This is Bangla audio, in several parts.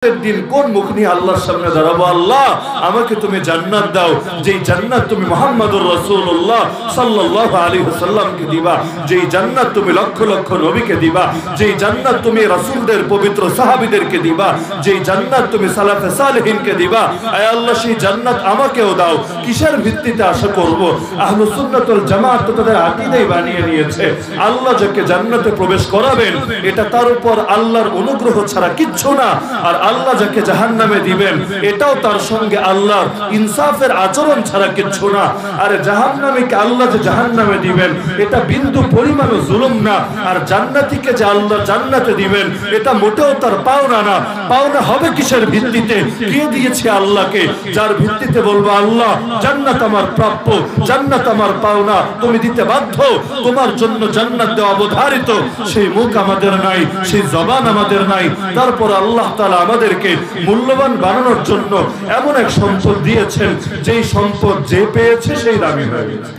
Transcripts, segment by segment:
দিন কোন মুখ নিয়ে আল্লাহর সামনে দাঁড়াবো? আল্লাহ আমাকে তুমি জান্নাত দাও, যেই জান্নাত তুমি মুহাম্মদুর রাসূলুল্লাহ সাল্লাল্লাহু আলাইহি ওয়াসাল্লামকে দিবা, যেই জান্নাত তুমি লক্ষ লক্ষ নবীকে দিবা, যেই জান্নাত তুমি রাসূলদের পবিত্র সাহাবীদেরকে দিবা, যেই জান্নাত তুমি সালাফে সালেহিনকে দিবা, আয় আল্লাহ সেই জান্নাত আমাকেও দাও। কিসের ভিত্তিতে আশা করব? আহলুস সুন্নাত ওয়াল জামাত তো তাদের আকীদাই বানিয়ে নিয়েছে আল্লাহ যাকে জান্নাতে প্রবেশ করাবেন এটা তার উপর আল্লাহর অনুগ্রহ ছাড়া কিচ্ছু না, আর আল্লাহ যাকে জাহান্নামে দিবেন এটাও তার সঙ্গে আল্লাহর ইনসাফের আচরণ ছাড়া কিচ্ছু না। আর জাহান্নামীকে আল্লাহ যে জাহান্নামে দিবেন এটা বিন্দু পরিমাণও জুলুম না, আর জান্নাতীকে যে আল্লাহ জান্নাতে দিবেন এটা মোটেও তার পাওনা না। পাওনা হবে কিসের ভিত্তিতে? কে দিয়েছে আল্লাহকে? যার ভিত্তিতে বলবো আল্লাহ জান্নাত আমার প্রাপ্য, জান্নাত আমার পাওনা, তুমি দিতে বাধ্য, তোমার জন্য জান্নাত দেওয়া অবধারিত, সেই মুখ আমাদের নাই, সেই জবান আমাদের নাই। তারপর আল্লাহ তাআলা আমাদেরকে মূল্যবান বানানোর জন্য এমন এক সম্পদ দিয়েছেন যেই সম্পদ যে পেয়েছে সেই দামি হয়ে গেছে।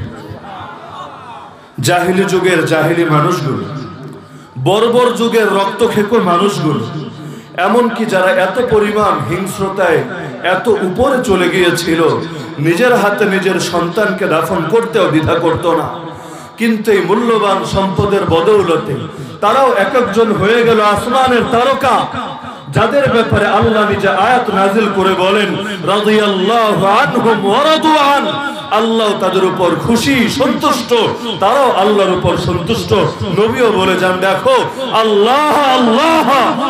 জাহিলি যুগের জাহিলি মানুষগুলো, বর্বর যুগের রক্তখেকো মানুষগুলো, এমনকি যারা এত পরিমাণ হিংস্রতায় এত উপরে চলে গিয়েছিল নিজের হাতে নিজের সন্তানকে দাফন করতেও দ্বিধা করত না, কিন্তু এই মূল্যবান সম্পদের বদৌলতে তারাও এক একজন হয়ে গেল আসমানের তারকা, যাদের ব্যাপারে আল্লাহ নিজে আয়াত নাজিল করে বলেন রাদিয়াল্লাহু আনহুম ওয়া রাদু আন, আল্লাহ তাদের উপর খুশি সন্তুষ্ট, তারাও আল্লাহর উপর সন্তুষ্ট। নবীও বলে যান দেখো আল্লাহ আল্লাহ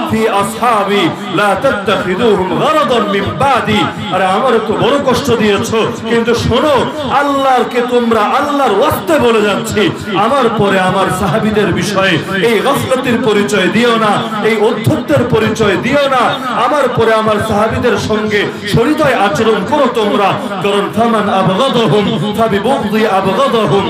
ফি আসহাবি লা তাত্তাখিদুহুম গারাদান মিন বাদি, আরে আমার তো বড় কষ্ট দিয়েছো কিন্তু শোনো আল্লাহকে তোমরা আল্লাহর ওয়াস্তে বলে যাচ্ছি, আমার পরে আমার সাহাবীদের বিষয়ে এই গফলতির পরিচয় দিও না, এই অধ্যত্বের পরিচয় দিও না, আমার পরে আমার সাহাবীদের সঙ্গে শরীয়তায় আচরণ করো তোমরা, কারণ ফামান আবগাদাহুম ফাবিবুগদি আবগাদাহুম,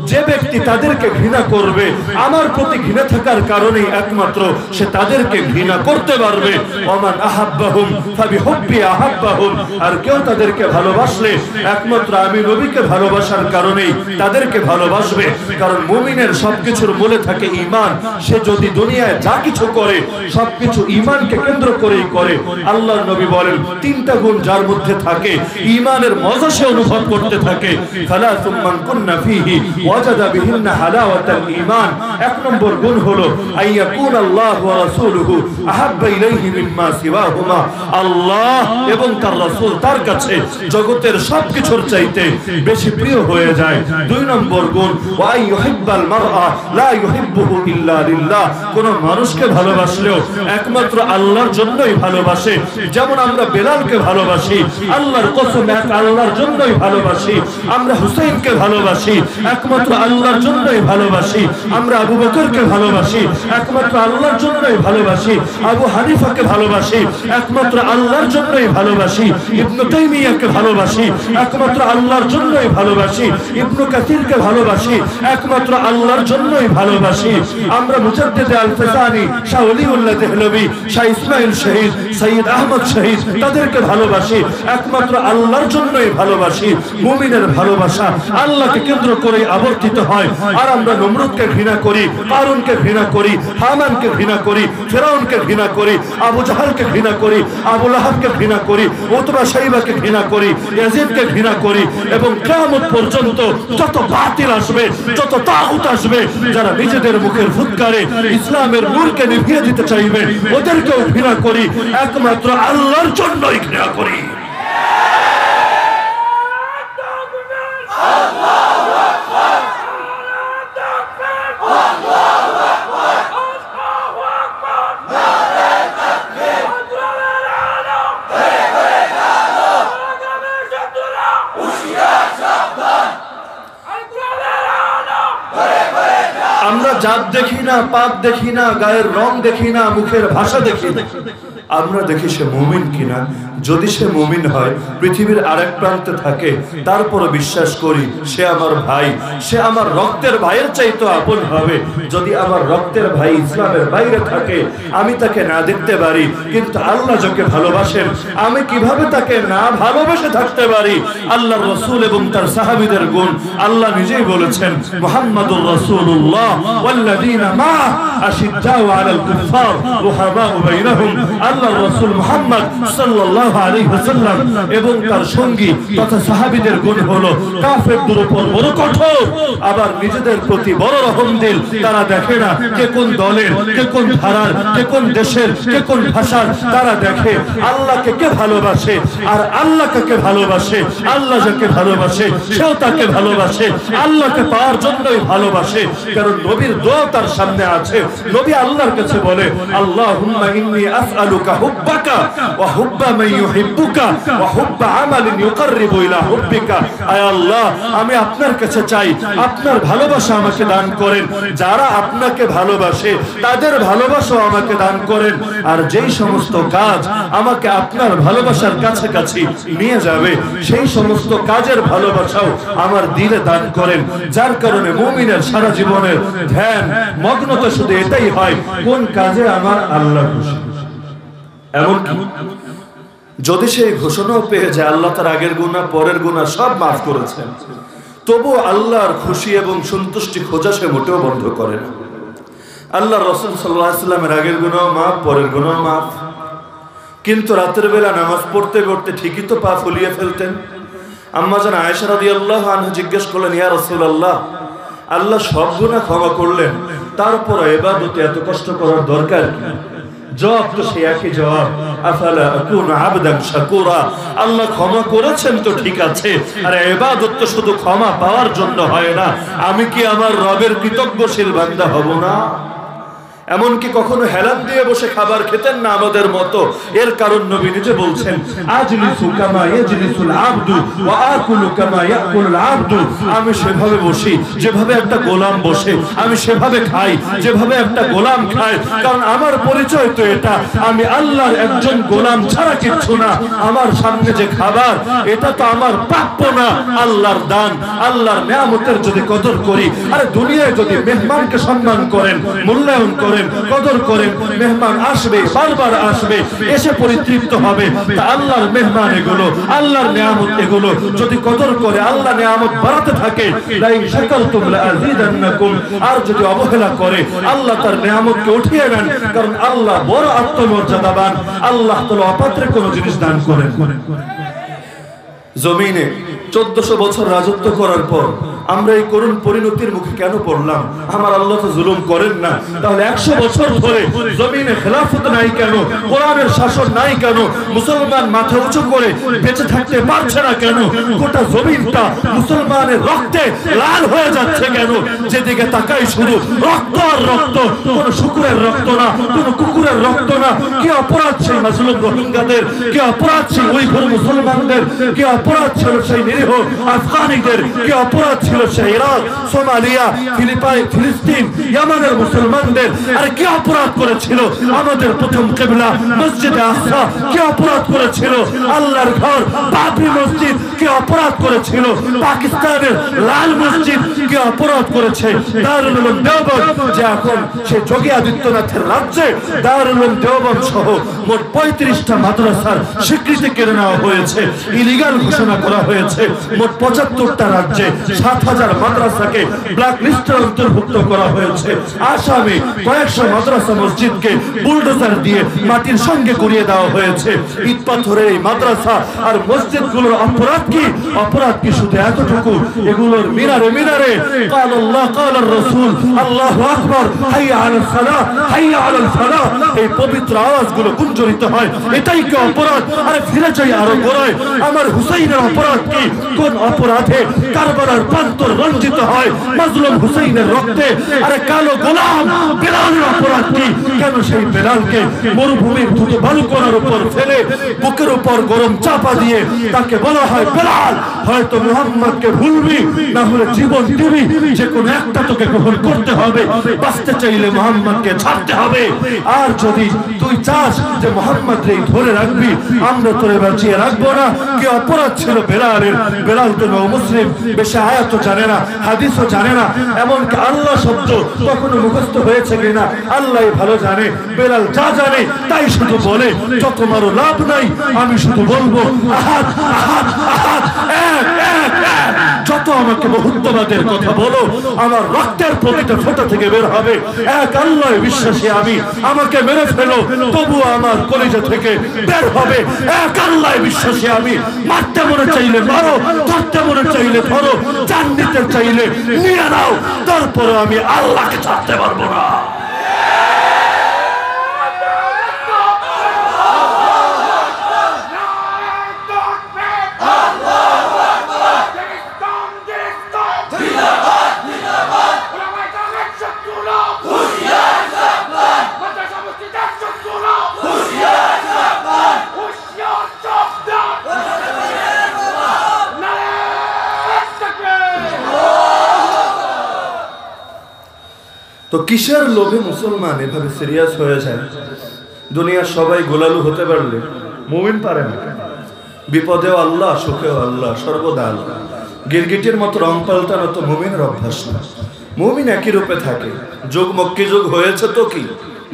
যে ব্যক্তি তাদেরকে ঘৃণা করবে আমার প্রতি ঘৃণা থাকার কারণেই একমাত্র সে তাদেরকে ঘৃণা করতে পারবে। ওমান আহাব্বাহুম ফাবিহুব্বি আহাব্বাহুম, আর কেউ তাদেরকে ভালোবাসলে একমাত্র আমি নবীকে ভালোবাসার কারণেই তাদেরকে ভালোবাসবে, কারণ মুমিনের সবকিছুর মূলে থাকে ঈমান। সে যদি দুনিয়ায় যা কিছু করে সবকিছু ঈমানকে কেন্দ্র করেই করে। আল্লাহর নবী বলেন তিনটা গুণ যার মধ্যে থাকে ঈমানের মজা সে অনুভব করতে থাকে। সালাসুম মান কুন্না ফীহি ওয়াজাদা বিহিন্না হালাওয়াতাল ঈমান, এক নম্বর গুণ হলো আইয়াকুন আল্লাহ ওয়া রাসূলুহু আহাব্বা ইলাইহি মিম্মা সিওয়াহুমা, আল্লাহ এবং তার রাসূল তার কাছে জগতের সবকিছুর চাইতে বেশি প্রিয় হয়ে যায়। দুই নম্বর গুণ ওয়া ইউহিব্বাল মারআ লা ইউহিব্বুহু ইল্লা লিল্লাহ, কোন মানুষকে ভালোবাসলেও একমাত্র আল্লাহর জন্যই ভালোবাসে। যেমন আমরা বেলালকে ভালোবাসি আল্লাহর কসম এক আল্লাহর জন্যই ভালোবাসি, আমরা হুসাইনকে ভালোবাসি একমাত্র আল্লাহর জন্যই ভালোবাসি, আমরা আবু বকরকে ভালোবাসি একমাত্র আল্লাহর জন্যই ভালোবাসি, আবু হানিফাকে ভালোবাসি একমাত্র আল্লাহর জন্যই ভালোবাসি, ইবনে তাইমিয়াকে ভালোবাসি একমাত্র আল্লাহর জন্যই ভালোবাসি, ইবনে কাসিরকে ভালোবাসি একমাত্র আল্লাহর জন্যই ভালোবাসি। আমরা মুজাদ্দিদ আল-ফাসানি, শাহ ওলিউল্লাহ দেহলভী, শাহ ইসমাইল শহীদ, সৈয়দ আহমদ শহীদ তাদেরকে ভালোবাসি একমাত্র আল্লাহর জন্যই ভালোবাসি। মুমিনের ভালোবাসা আল্লাহকে কেন্দ্র করে আবর্তিত হয়। আর আমরা নমরুদকে ঘৃণা করি, কারুনকে ঘৃণা করি, হামানকে ঘৃণা করি, ফিরআউনকে ঘৃণা করি, আবু জাহলকে ঘৃণা করি, আবু লাহাবকে ঘৃণা করি, উতবা শাইবাকে ঘৃণা করি, ইয়াজিদকে ঘৃণা করি, এবং কিয়ামত পর্যন্ত যত বাতিল আসবে, যত তাগুত আসবে, যারা নিজেদের মুখের ফুৎকারে ইসলামের নূরকে নিভিয়ে দিতে চাইবে ওদেরকেও ঘৃণা করি, একমাত্র আল্লাহর জন্যই ঘৃণা করি। আমরা জাত দেখি না, পাপ দেখি না, গায়ের রং দেখি না, মুখের ভাষা দেখি না, আমরা দেখি সে মুমিন কিনা। যদি সে মুমিন হয় পৃথিবীর আরেক প্রান্তে থাকে তারপরে বিশ্বাস করি সে আমার ভাই, সে আমার রক্তের ভাইয়ের চাইতে আপন হবে। যদি আমার রক্তের ভাই ইসলামের বাইরে থাকে আমি তাকে না দেখতে পারি, কিন্তু আল্লাহ যাকে ভালোবাসেন আমি কিভাবে তাকে না ভালোবেসে থাকতে পারি? আল্লাহর রাসূল এবং তার সাহাবীদের গুণ আল্লাহ নিজেই বলেছেন মুহাম্মাদুর রাসূলুল্লাহ ওয়াল্লাযীনা মা আশিদ্দাউ আলাল কুফার রুহামাউ বাইনাহুম, আল্লাহর রাসূল মুহাম্মদ সাল্লাল্লাহু আলাইহি ওয়াসাল্লাম এবং তার সঙ্গী তথা সাহাবীদের গুণ হলো কাফেরদের উপর বড় কঠোর, আবার নিজেদের প্রতি বড় রহমদিল। তারা দেখে না কে কোন দলের, কে কোন ধারার, কে কোন দেশের, কে কোন ভাষার। তারা দেখে আল্লাহকে কে ভালোবাসে, আর আল্লাহ কাকে ভালোবাসে। আল্লাহ যাকে ভালোবাসে সেও তাকে ভালোবাসে, আল্লাহকে পাওয়ার জন্যই ভালোবাসে। কারণ নবীর দোয়া তার সামনে আছে। নবী আল্লাহর কাছে বলে, আল্লাহুম্মা ইন্নী আসআলুকা হুব্বাকা ওয়া হুব্বা মান ইউহিব্বুকা ওয়া হুব্বা আমালিন ইউকাররিবু ইলা হুব্বিকা। আয় আল্লাহ, আমি আপনার কাছে চাই আপনার ভালোবাসা আমাকে দান করেন। যারা আপনাকে ভালোবাসে তাদের ভালোবাসা আমাকে দান করেন। আর যেই সমস্ত কাজ আমাকে আপনার ভালোবাসার কাছাকাছি নিয়ে যাবে সেই সমস্ত কাজের ভালোবাসাও আমার দিলে দান করেন। যার কারণে মুমিনের সারা জীবনের ধ্যান মগ্নতা শুধু এটাই হয়, কোন কাজে আমার আল্লাহ খুশি। এমনকি যদি সেই ঘোষণাও পেয়ে যায় আল্লাহ তার আগের গুনাহ পরের গুনাহ সব মাফ করেছেন, তবু আল্লাহর খুশি এবং সন্তুষ্টি খোঁজা সে মোটেও বন্ধ করে না। আল্লাহর রাসূল সাল্লাল্লাহু আলাইহি ওয়াসাল্লামের আগের গুনাহ মাফ, পরের গুনাহ মাফ, কিন্তু রাতের বেলা নামাজ পড়তে পড়তে ঠিকই তো পা ফুলিয়ে ফেলতেন। আম্মা জান আয়েশা রাদিয়াল্লাহু আনহা জিজ্ঞেস করলেন, ইয়া রাসূলুল্লাহ, আল্লাহ সব গুনাহ ক্ষমা করলেন, তারপর ইবাদতে এত কষ্ট করার দরকার কি? জবাব তো সেই একই জবাব, আফালা আকুনু আবদান শাকুরা। আল্লাহ ক্ষমা করেছেন তো ঠিক আছে, আর ইবাদত তো শুধু ক্ষমা পাওয়ার জন্য হয় না। আমি কি আমার রবের কৃতজ্ঞশীল বান্দা হব না? এমনকি কখনো হেলান দিয়ে বসে খাবার খেতেন না আমাদের মতো। এর কারণ নবী নিজে বলছেন, আজলিসু কামা ইয়াজলিসুল আবদু ওয়া আকুলু কামা ইয়াকুলুল আবদু। আমি সেভাবে বসি যেভাবে একটা গোলাম বসে, আমি সেভাবে খাই যেভাবে একটা গোলাম খায়। কারণ আমার পরিচয় তো এটা, আমি আল্লাহর একজন গোলাম ছাড়া কিচ্ছু না। আমার সামনে যে খাবার এটা তো আমার প্রাপ্য না, আল্লাহর দান, আল্লাহর নিয়ামতের যদি কদর করি। আর দুনিয়ায় যদি মেহমানকে সম্মান করেন, মূল্যায়ন করেন, কদর করেন, মেহমান আসবে, বারবার আসবে, এসে পরিতৃপ্ত হবে। তা আল্লাহর মেহমান এগুলো, আল্লাহর নিয়ামত এগুলো যদি কদর করে আল্লাহ নিয়ামত বাড়াতে থাকে, লাইন শাকারতুম লাযিদান্নাকুম। আর যদি অবহেলা করে আল্লাহ তার নিয়ামতকে উঠিয়ে নেন। কারণ আল্লাহ বড় আত্মমর্যাদাবান, আল্লাহ তাআলা অপাত্রে কোনো জিনিস দান করেন। জমিনে 1400 বছর রাজত্ব করার পর আমরা এই করুণ পরিণতির মুখে কেন পড়লাম? আমার আল্লাহ তো জুলুম করেন না, তাহলে 100 বছর ধরে জমিনে খেলাফত নাই কেন? কোরআনের শাসন নাই কেন? মুসলমান মাথা উঁচু করে বেঁচে থাকতে পারছে না কেন? গোটা জমিনটা মুসলমানের রক্তে লাল হয়ে যাচ্ছে কেন? যেদিকে তাকাই শুধু রক্ত আর রক্ত, কোন শুকুরের রক্ত না, কোন কুকুরের রক্ত না। কি অপরাধ সেই মাজলুম রোহিঙ্গাদের, কি অপরাধ সেই উইঘুর মুসলমানদের, কি অপরাধ ছিল সেই নিরীহ আফগানিদের, কি অপরাধ ছিল সেই ইরাক, সোমালিয়া, ফিলিস্তিন, ইয়ামানের মুসলমানদের। আর কি অপরাধ করেছিল আমাদের প্রথম কিবলা মসজিদে আকসা? কি অপরাধ করেছিল আল্লাহর ঘর বাবরি মসজিদ? কি অপরাধ করেছিল পাকিস্তানের লাল মসজিদ? কি অপরাধ করেছে দারুল উলুম দেওবন্দ, যে এখন সে যোগী আদিত্যনাথের রাজ্যে দারুল উলুম দেওবন্দ সহ মোট 35টা মাদ্রাসার স্বীকৃতি কেড়ে নেওয়া হয়েছে, ইলিগাল ঘোষণা করা হয়েছে। মোট 75টা রাজ্যে 7000 মাদ্রাসাকে ব্ল্যাক লিস্টের অন্তর্ভুক্ত করা হয়েছে। আসামে কয়েকশো মাদ্রাসা মসজিদকে বুলডোজার দিয়ে মাটির সঙ্গে গুঁড়িয়ে দেওয়া হয়েছে। ইট পাথরের এই মাদ্রাসা আর মসজিদগুলোর অপরাধ কি? অপরাধ কি শুধু এতটুকু? এগুলোর মিনারে মিনারে কাল আল্লাহ কাল রাসূল, আল্লাহু আকবার, হাইয়া আলাস সালাহ, হাইয়া আলাল ফালাহ, এই পবিত্র আওয়াজগুলো গুঞ্জরিত হয়। এটাই কি অপরাধ? আরে ফিরে যাই আরো গোড়ায়, আমার হুসাইনের অপরাধ কি? কোন অপরাধে কারবালার প্রান্তর রঞ্জিত হয় মাজলুম হুসাইনের রক্তে? আরে কালো গোলাম বেলালের অপরাধ কি? কেন সেই বেলালকে মরুভূমির ধুতো বালুকণার উপর ফেলে বুকের উপর গরম চাপা দিয়ে তাকে বলা হয়, বেলাল হয়তো মুহাম্মদকে ভুলবি, না হলে জীবন দিবি, যে কোনো একটা তোকে গ্রহণ করতে হবে। বাঁচতে চাইলে মুহাম্মদকে ছাড়তে হবে। আর যদি তুই চাস যে মুহাম্মদকে ধরে রাখবি, আমরা তোরে বাঁচিয়ে রাখবো না। কি অপরাধ ছিল বেলালের? বেলাল তো মুসলিম, বেশি আয়াতও জানে না, হাদিসও জানে না, এমনকি আল্লাহ শব্দ কখনো মুখস্থ হয়েছে কিনা আল্লাহ ভালো জানে। বেলাল যা জানে তাই শুধু বলে, যত মারো লাভ নাই, আমি শুধু বলবো আহাদ আহাদ আহাদ, এক এক এক। এত আমাকে বহুত্ববাদের কথা বলো, আমার রক্তের প্রতিটা ফোঁটা থেকে বের হবে এক আল্লাহ বিশ্বাসী আমি, আমাকে মেরে ফেলো তবু আমার কলিজা থেকে বের হবে এক আল্লাহ বিশ্বাসী আমি। মারতে মনে চাইলে মারো, ধরতে মনে চাইলে ধরো, জান নিতে চাইলে নিয়ে নাও, তারপরে আমি আল্লাহকে ছাড়তে পারবো না। তো কিসের লোভে মুসলমান এভাবে সিরিয়াস হয়ে যায়? দুনিয়ার সবাই গোলালু হতে পারলে মুমিন পারে না। বিপদেও আল্লাহ, সুখেও আল্লাহ, সর্বদা আল্লাহ। গিরগিটির মতো রং পাল্টানো তো মুমিনের অভ্যাস না। মুমিন একই রূপে থাকে। যুগ মক্কি যুগ হয়েছে তো কি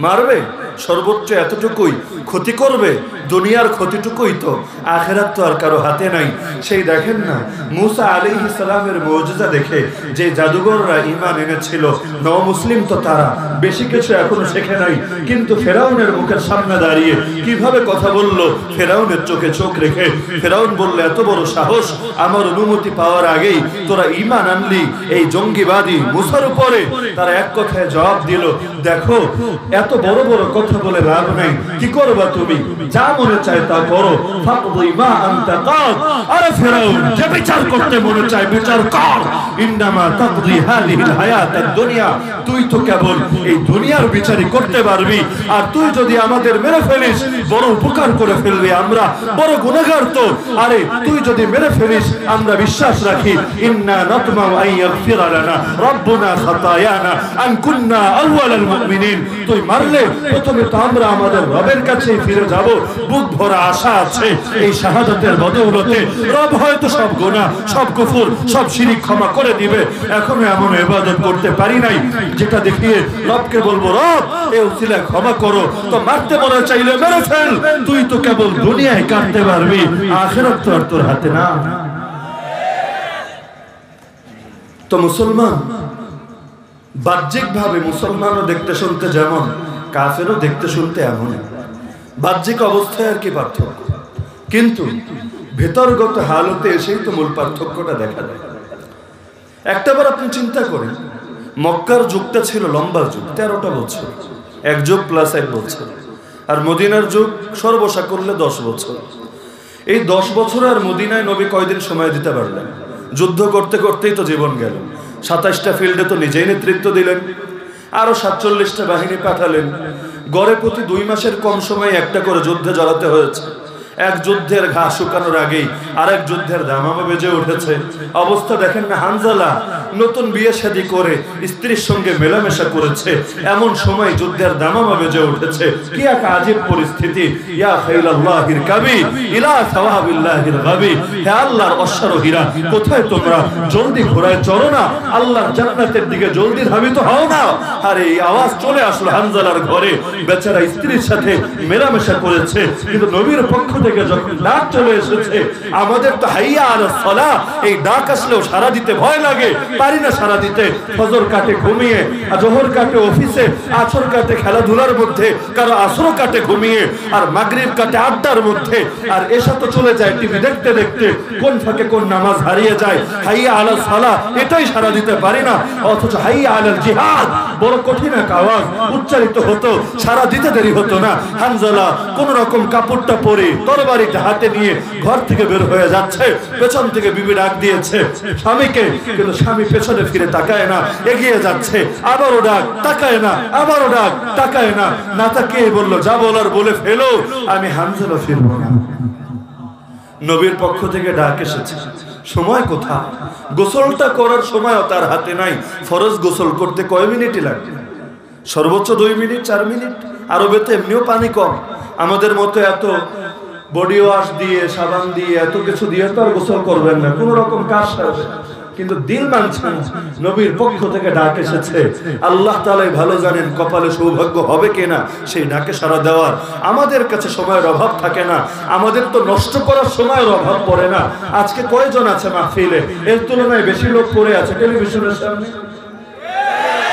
মারবে? সর্বোচ্চ এতটুকুই ক্ষতি করবে, দুনিয়ার ক্ষতিটুকুই তো, আখেরাত তো আর কারো হাতে নাই। সেই দেখেন না মুসা আলাইহিস সালামের মুজিজা দেখে যে জাদুঘররা ঈমান এনেছিল, নও-মুসলিম তো তারা বেশি কিছু এখনো শেখে নাই, কিন্তু ফেরাউনের মুখের সামনে দাঁড়িয়ে কিভাবে কথা বলল, ফেরাউনের চোখে চোখ রেখে। ফেরাউন বলল, এত বড় সাহস, আমার অনুমতি পাওয়ার আগেই তোরা ঈমান আনলি এই জঙ্গিবাদী মুসার উপরে? তারা এক কথায় জবাব দিল, দেখো এত বড় বড় কথা বলে লাভ নাই, কি করবা তুমি? যা মনে চায় তা করো। ফাকদি মা আনতা কাদ। আরে ফেরাউন, যে বিচার করতে মনে চায় বিচার কর। ইন্নামা তাকদি হাযিহিল হায়াতাদ দুনিয়া। তুই তো কেবল এই দুনিয়ার বিচারই করতে পারবি, আর তুই যদি আমাদের মেরে ফেলিস বড় উপকার করে ফেলবি, আমরা বড় গুনাহগার তো। আরে তুই যদি মেরে ফেলিস আমরা বিশ্বাস রাখি, ইন্না নাতমাউ আন ইয়াগফিরা লানা রাব্বুনা খাতায়ানা আন কুন্না আউওয়ালাল মুমিনিন। তুই মারলে প্রথমে তো আমরা আমাদের রবের কাছেই ফিরে যাব। বুক ভরা আশা আছে এই শাহাদাতের বদৌলতে রব হয়তো সব গুনাহ, সব কুফর, সব শিরক ক্ষমা করে দিবে। এখনো এমন ইবাদত করতে পারি নাই যেটা দেখিয়ে রবকে বলবো, রব এই উসিলা ক্ষমা করো। তো মারতে মনে চাইলে মেরে ফেল, তুই তো কেবল দুনিয়ায় কাটতে পারবি, আখিরাত তো আর তোর হাতে না। তো মুসলমান বাহ্যিকভাবে মুসলমানও দেখতে শুনতে যেমন, কাফেরও দেখতে শুনতে এমন। বাহ্যিক অবস্থায় আর কি পার্থক্য, কিন্তু ভেতরগত হালতে এসেই তো মূল পার্থক্যটা দেখা যায়। একটাবার আপনি চিন্তা করেন, মক্কার যুগটা ছিল লম্বা যুগ, 13টা বছর, এক যুগ প্লাস 1 বছর, আর মদিনার যুগ সর্বসা করলে 10 বছর। এই 10 বছর আর মদিনায় নবী কয়দিন সময় দিতে পারলেন? যুদ্ধ করতে করতেই তো জীবন গেল। 27টা ফিল্ডে তো নিজেই নেতৃত্ব দিলেন, আরো 47টা বাহিনী পাঠালেন। গড়ে প্রতি 2 মাসের কম সময়ে একটা করে যুদ্ধে জড়াতে হয়েছে। এক যুদ্ধের ঘা শুকানোর আগেই আরেক যুদ্ধের দামামা বেজে উঠেছে। অবস্থা দেখেন না, হানজালা নতুন বিয়ে শাদী করে স্ত্রীর সঙ্গে মেলামেশা করেছে, এমন সময় যুদ্ধের দামামা বেজে উঠেছে। কি এক আজীব পরিস্থিতি! ইয়া খাইলাল্লাহির কাবি ইলা সাওয়াবিল্লাহির গাবি। হে আল্লাহর অশ্বারোহীরা, কোথায় তোমরা? জলদি ঘোড়ায় চড়ো না, আল্লাহর জান্নাতের দিকে জলদি ধাবিত হও না। আর এই আওয়াজ চলে আসলো হানজালার ঘরে। বেচারা স্ত্রীর সাথে মেলামেশা করেছে, কিন্তু নবীর পক্ষ থেকে যখন ডাক চলে এসেছে, আমাদের তো হাইয়া আলাস সালাহ, এই ডাক আসলেও সারা দিতে ভয় লাগে, পারি না সারা দিতে। ফজর কাটে ঘুমিয়ে, জোহর কাটে অফিসে, আসর কাটে খেলাধুলার মধ্যে, কারো আসর কাটে ঘুমিয়ে, আর মাগরিব কাটে আড্ডার মধ্যে, আর এসা তো চলে যায় টিভি দেখতে দেখতে, কোন ফাঁকে কোন নামাজ হারিয়ে যায়। হাইয়া আলাস সালাহ এটাই সারা দিতে পারি না, অথচ হাইয়া আলাল জিহাদ বড় কঠিন এক আওয়াজ উচ্চারিত হতো, সারা দিতে দেরি হতো না। হানজালা কোন রকম কাপড়টা পরে তরবারিটা হাতে নিয়ে ঘর থেকে বের হয়ে যাচ্ছে। পেছন থেকে বিবি ডাক দিয়েছে স্বামীকে, কিন্তু স্বামী পেছনে ফিরে তাকায় না, এগিয়ে যাচ্ছে। আবারও ডাক, তাকায় না, আবারও ডাক, তাকায় না। না তাকিয়ে বলল, যা বলার বলে ফেলো, আমি হানজালা ফিরবো না। নবীর পক্ষ থেকে ডাক এসেছে, সময় কোথায়? গোসলটা করার সময়ও তার হাতে নাই। ফরজ গোসল করতে কয় মিনিটই লাগে? সর্বোচ্চ 2 মিনিট, 4 মিনিট। আরবে তো এমনিও পানি কম, আমাদের মতো এত বডি ওয়াশ দিয়ে, সাবান দিয়ে, এত কিছু দিয়ে তো আর গোসল করবেন না, কোন রকম কাজ সারবে। কিন্তু দিল মানছে না। নবীর পক্ষ থেকে ডাক এসেছে, আল্লাহ তাআলাই ভালো জানেন কপালে সৌভাগ্য হবে কিনা সেই ডাকে সাড়া দেওয়ার। আমাদের কাছে সময়ের অভাব থাকে না, আমাদের তো নষ্ট করার সময়ের অভাব পড়ে না। আজকে কয়জন আছে মাহফিলে? এর তুলনায় বেশি লোক পড়ে আছে টেলিভিশনের সামনে।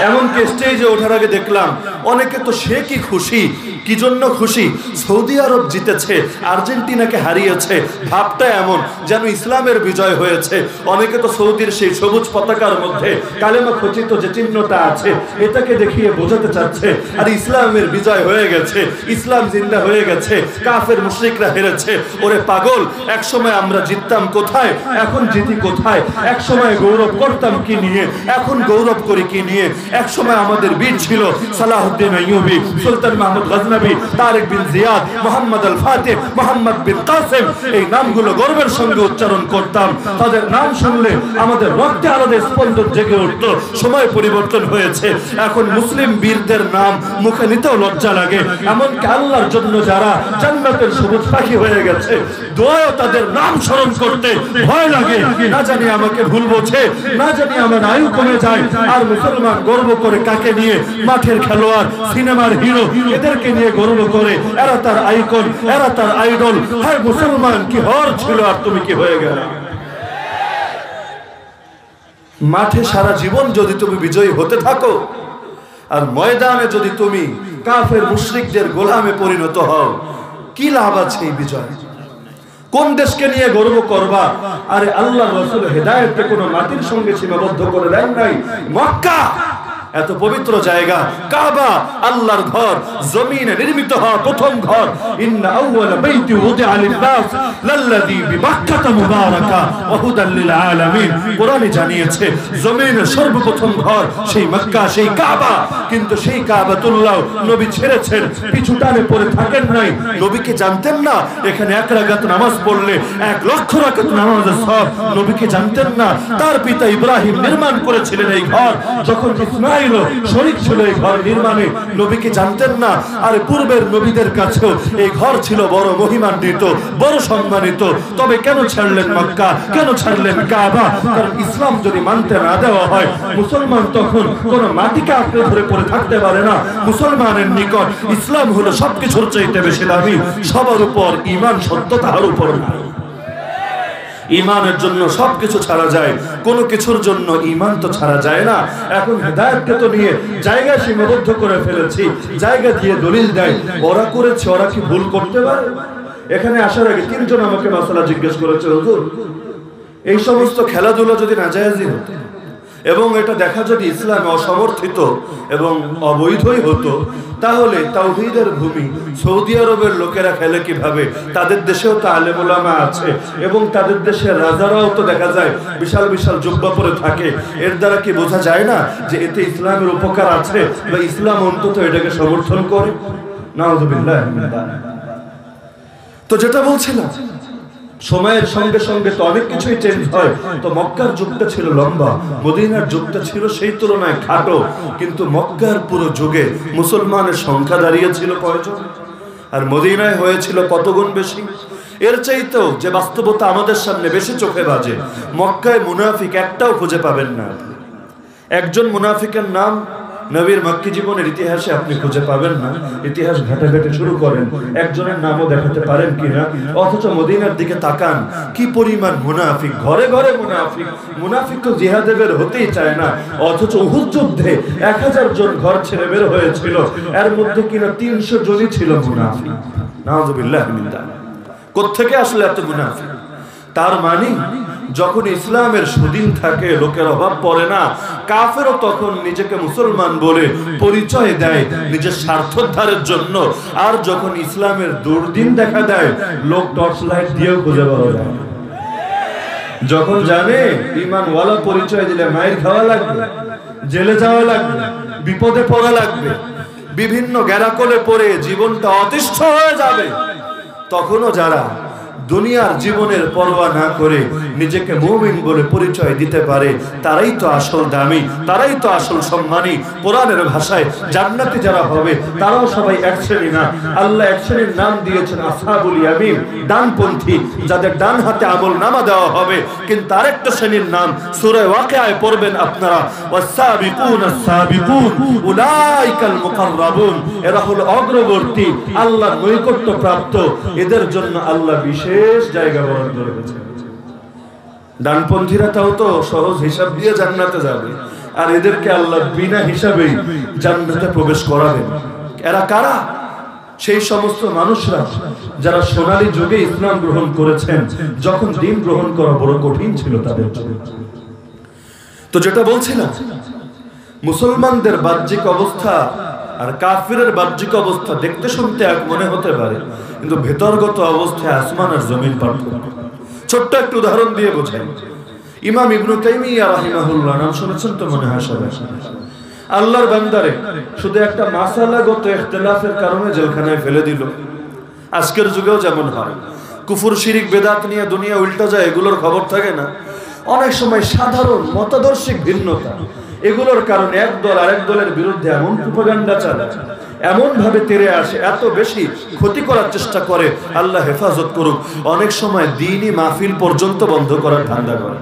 এমনকি স্টেজে ওঠার আগে দেখলাম অনেকে তো সে কি খুশি, কি জন্য খুশি? সৌদি আরব জিতেছে, আর্জেন্টিনাকে হারিয়েছে, ভাবটা এমন যেন ইসলামের বিজয় হয়েছে। অনেকে তো সৌদির সেই সবুজ পতাকার মধ্যে কালেমা খচিত যে চিহ্নটা আছে এটাকে দেখিয়ে বোঝাতে চাচ্ছে আর ইসলামের বিজয় হয়ে গেছে, ইসলাম জিন্দা হয়ে গেছে, কাফের মুশরিকরা হেরেছে। ওরে পাগল, এক সময় আমরা জিততাম কোথায়, এখন জিতি কোথায়? এক সময় গৌরব করতাম কি নিয়ে, এখন গৌরব করি কি নিয়ে? এক সময় আমাদের বীর ছিল সালাহুদ্দিন আইয়ুবী, সুলতান মাহমুদ গজনবী, তারেক বিন জিয়াদ, মোহাম্মদ আল ফাতিহ, মোহাম্মদ বিন কাসেম। এই নামগুলো গর্বের সঙ্গে উচ্চারণ করতাম। তাদের নাম শুনলে আমাদের রক্তে আলাদা স্পন্দন জেগে উঠতো। সময় পরিবর্তন হয়েছে, এখন মুসলিম বীরদের নাম মুখে নিতেও লজ্জা লাগে। এমনকি আল্লাহর জন্য যারা জান্নাতের সবুজ পাখি হয়ে গেছে, দোয়াও তাদের নাম স্মরণ করতে ভয় লাগে। না জানি আমাকে ভুল বোঝে, না জানি আমার আয়ু কমে যায়। আর মুসলমান গর্ব করে কাকে নিয়ে? মাঠের খেলোয়াড়, সিনেমার হিরো, এদেরকে নিয়ে গর্ব করে। এরা তার আইকন, এরা তার আইডল। হ্যাঁ, মুসলমান কি হর ছিল আর তুমি কি হয়ে গেল? মাঠে সারা জীবন যদি তুমি বিজয়ী হতে থাকো আর ময়দানে যদি তুমি কাফের মুশরিকদের গোলামে পরিণত হও, কি লাভ আছে এই বিজয়? কোন দেশকে নিয়ে গর্ব করবা? আরে আল্লাহ রাসূল হেদায়েতকে কোনো মাটির সঙ্গে সীমাবদ্ধ করে দেন নাই। মক্কা এত পবিত্র জায়গা, কাবা আল্লাহর ঘর, জমিনে নির্মিত হওয়া প্রথম ঘর। ইন্না আউওয়ালা বাইতি উদিআ লিন-নাস লাল্লাযী বিমাক্কাতা মুবারাকা ওয়া হুদাল লিল আলামিন। কোরআনে জানিয়েছে জমিনের সর্বপ্রথম ঘর সেই মক্কা, সেই কাবা। কিন্তু সেই কাবাতুল্লাহ নবী ছেড়েছেন, পিছু টানে পড়ে থাকেন নাই। নবীকে জানতেন না এখানে 1 রাকাত নামাজ পড়লে 1 লক্ষ রাকাত নামাজের সওয়াব? নবীকে জানতেন না তার পিতা ইব্রাহিম নির্মাণ করেছিলেন এই ঘর, যখন ইসমাঈল শরীক ছিল এই ঘর নির্মাণে? নবীকে জানতেন না? আর পূর্বের নবীদের কাছেও এই ঘর ছিল বড় মহিমান্বিত, বড় সম্মানিত। তবে কেন ছাড়লেন মক্কা, কেন ছাড়লেন কাবা? কারণ ইসলাম যদি মানতে না দেওয়া হয়, মুসলমান তখন কোন মাটিকে আঁকড়ে ধরে পড়ে থাকতে পারে না। মুসলমানের নিকট ইসলাম হলো সবকিছুর চাইতে বেশি দামি। সবার উপর ঈমান সত্য, তার উপর না। ঈমানের জন্য সবকিছু ছাড়া যায়, কোনো কিছুর জন্য ঈমান তো ছাড়া যায় না। এখন হেদায়েতকে তো নিয়ে জায়গা সীমাবদ্ধ করে ফেলেছি, জায়গা দিয়ে দলিল দেয়। ওরা করেছে, ওরা কি ভুল করতে পারে? এখানে আসার আগে 3 জন আমাকে মাসালা জিজ্ঞেস করেছে, হুজুর এই সমস্ত খেলাধুলা যদি নাজায়েজই হতো এবং এটা দেখা যদি ইসলামে অসমর্থিত এবং অবৈধই হতো, তাহলে তাওহীদের ভূমি সৌদি আরবের লোকেরা খেলে কিভাবে? তাদের দেশেও তো আলেম উলামা আছে এবং তাদের দেশের রাজারাও তো দেখা যায় বিশাল বিশাল জুব্বা পরে থাকে। এর দ্বারা কি বোঝা যায় না যে এতে ইসলামের উপকার আছে বা ইসলাম অন্তত এটাকে সমর্থন করে? নাউযুবিল্লাহ। তো যেটা বলছিলাম, সময়ের সঙ্গে সঙ্গে তো অনেক কিছুই চেঞ্জ হয়। তো মক্কার যুগটা ছিল লম্বা, মদিনার যুগটা ছিল সেই তুলনায় খাটো। কিন্তু মক্কার পুরো যুগে মুসলমানের সংখ্যা দাঁড়িয়েছিল কয়জন, আর মদিনায় হয়েছিল কত গুণ বেশি। এর চাইতেও যে বাস্তবতা আমাদের সামনে বেশি চোখে বাজে, মক্কায় মুনাফিক একটাও খুঁজে পাবেন না। একজন মুনাফিকের নাম নবীর মক্কি জীবনের ইতিহাসে আপনি খুঁজে পাবেন না। ইতিহাস ঘাটাঘাটি শুরু করেন, একজনের নামও দেখাতে পারেন কিনা? অথচ মদিনার দিকে তাকান, কি পরিমাণ মুনাফিক, ঘরে ঘরে মুনাফিক। মুনাফিক তো জিহাদে বের হতেই চায় না, অথচ উহুদ যুদ্ধে 1000 জন ঘর ছেড়ে বের হয়েছিল, এর মধ্যে কিনা 300 জনই ছিল মুনাফিক। নাউযুবিল্লাহ মিন যালিক। কোত্থেকে আসলে এত মুনাফিক? তার মানে যখন ইসলামের সুদিন থাকে, লোকের অভাব পড়ে না, কাফেরও তখন নিজেকে মুসলমান বলে পরিচয় দেয় নিজের স্বার্থোদ্ধারের জন্য। আর যখন ইসলামের দুর্দিন দেখা দেয়, লোক টর্চ লাইট দিয়েও খুঁজে পাওয়া যায়। যখন জানে ঈমানওয়ালা পরিচয় দিলে মায়ের খাওয়া লাগবে, জেলে যাওয়া লাগবে, বিপদে পড়া লাগবে, বিভিন্ন গ্যারাকলে পড়ে জীবনটা অতিষ্ঠ হয়ে যাবে, তখনও যারা দুনিয়ার জীবনের পরোয়া না করে নিজেকে মুমিন বলে পরিচয় দিতে পারে, তারাই তো আসল দামি, তারাই তো আসল সম্মানী। কোরআনের ভাষায় জান্নাতি যারা হবে তারাও সবাই এক শ্রেণী না। আল্লাহ এক শ্রেণীর নাম দিয়েছেন আসহাবুল ইয়ামিন, ডানপন্থী, যাদের ডান হাতে আমলনামা দেওয়া হবে। কিন্তু আরেকটা শ্রেণীর নাম সূরা ওয়াকিয়ায় পড়বেন আপনারা, ওয়াস-সাবিকুনাস সাবিকুন উলাইকাল মুকাররাবুন, এরা হলো অগ্রবর্তী, আল্লাহর নৈকট্য প্রাপ্ত। এদের জন্য আল্লাহ বিশেষ জায়গা বরাদ্দ করেছেন। ডানপন্থীরা তাও তো সহজ হিসাব দিয়ে জান্নাতে যাবে, আর এদেরকে আল্লাহ বিনা হিসাবেই জান্নাতে প্রবেশ করাবেন। এরা কারা? সেই সমস্ত মানুষরা যারা সোনালী যুগে ইসলাম গ্রহণ করেছেন, যখন দিন গ্রহণ করা বড় কঠিন ছিল তাদের জন্য। তো যেটা বলছিলাম, মুসলমানদের বাহ্যিক অবস্থা আর কাফিরের বাহ্যিক অবস্থা দেখতে শুনতে এক মনে হতে পারে, কিন্তু ভেতরগত অবস্থায় আসমান আর জমিন পার্থক্য। ছোট্ট একটা উদাহরণ দিয়ে বোঝাই। ইমাম ইবনে তাইমিয়া রাহিমাহুল্লাহ নাম শুনেছেন তো মনে হয় সবাই। আল্লাহর বান্দারে শুধু একটা মাসালাগত ইখতিলাফের কারণে জেলখানায় ফেলে দিল। আজকের যুগেও যেমন হয়, কুফর শিরিক বেদাত নিয়ে দুনিয়া উল্টা যায়, এগুলোর খবর থাকে না। অনেক সময় সাধারণ মতাদর্শিক ভিন্নতা, এগুলোর কারণে এক দল আরেক দলের বিরুদ্ধে এমন প্রোপাগান্ডা চালায়, এমন ভাবে তেরে আসে, এত বেশি ক্ষতি করার চেষ্টা করে, আল্লাহ হেফাজত করুক। অনেক সময় দ্বীনি মাহফিল পর্যন্ত বন্ধ করার ধান্দা করে।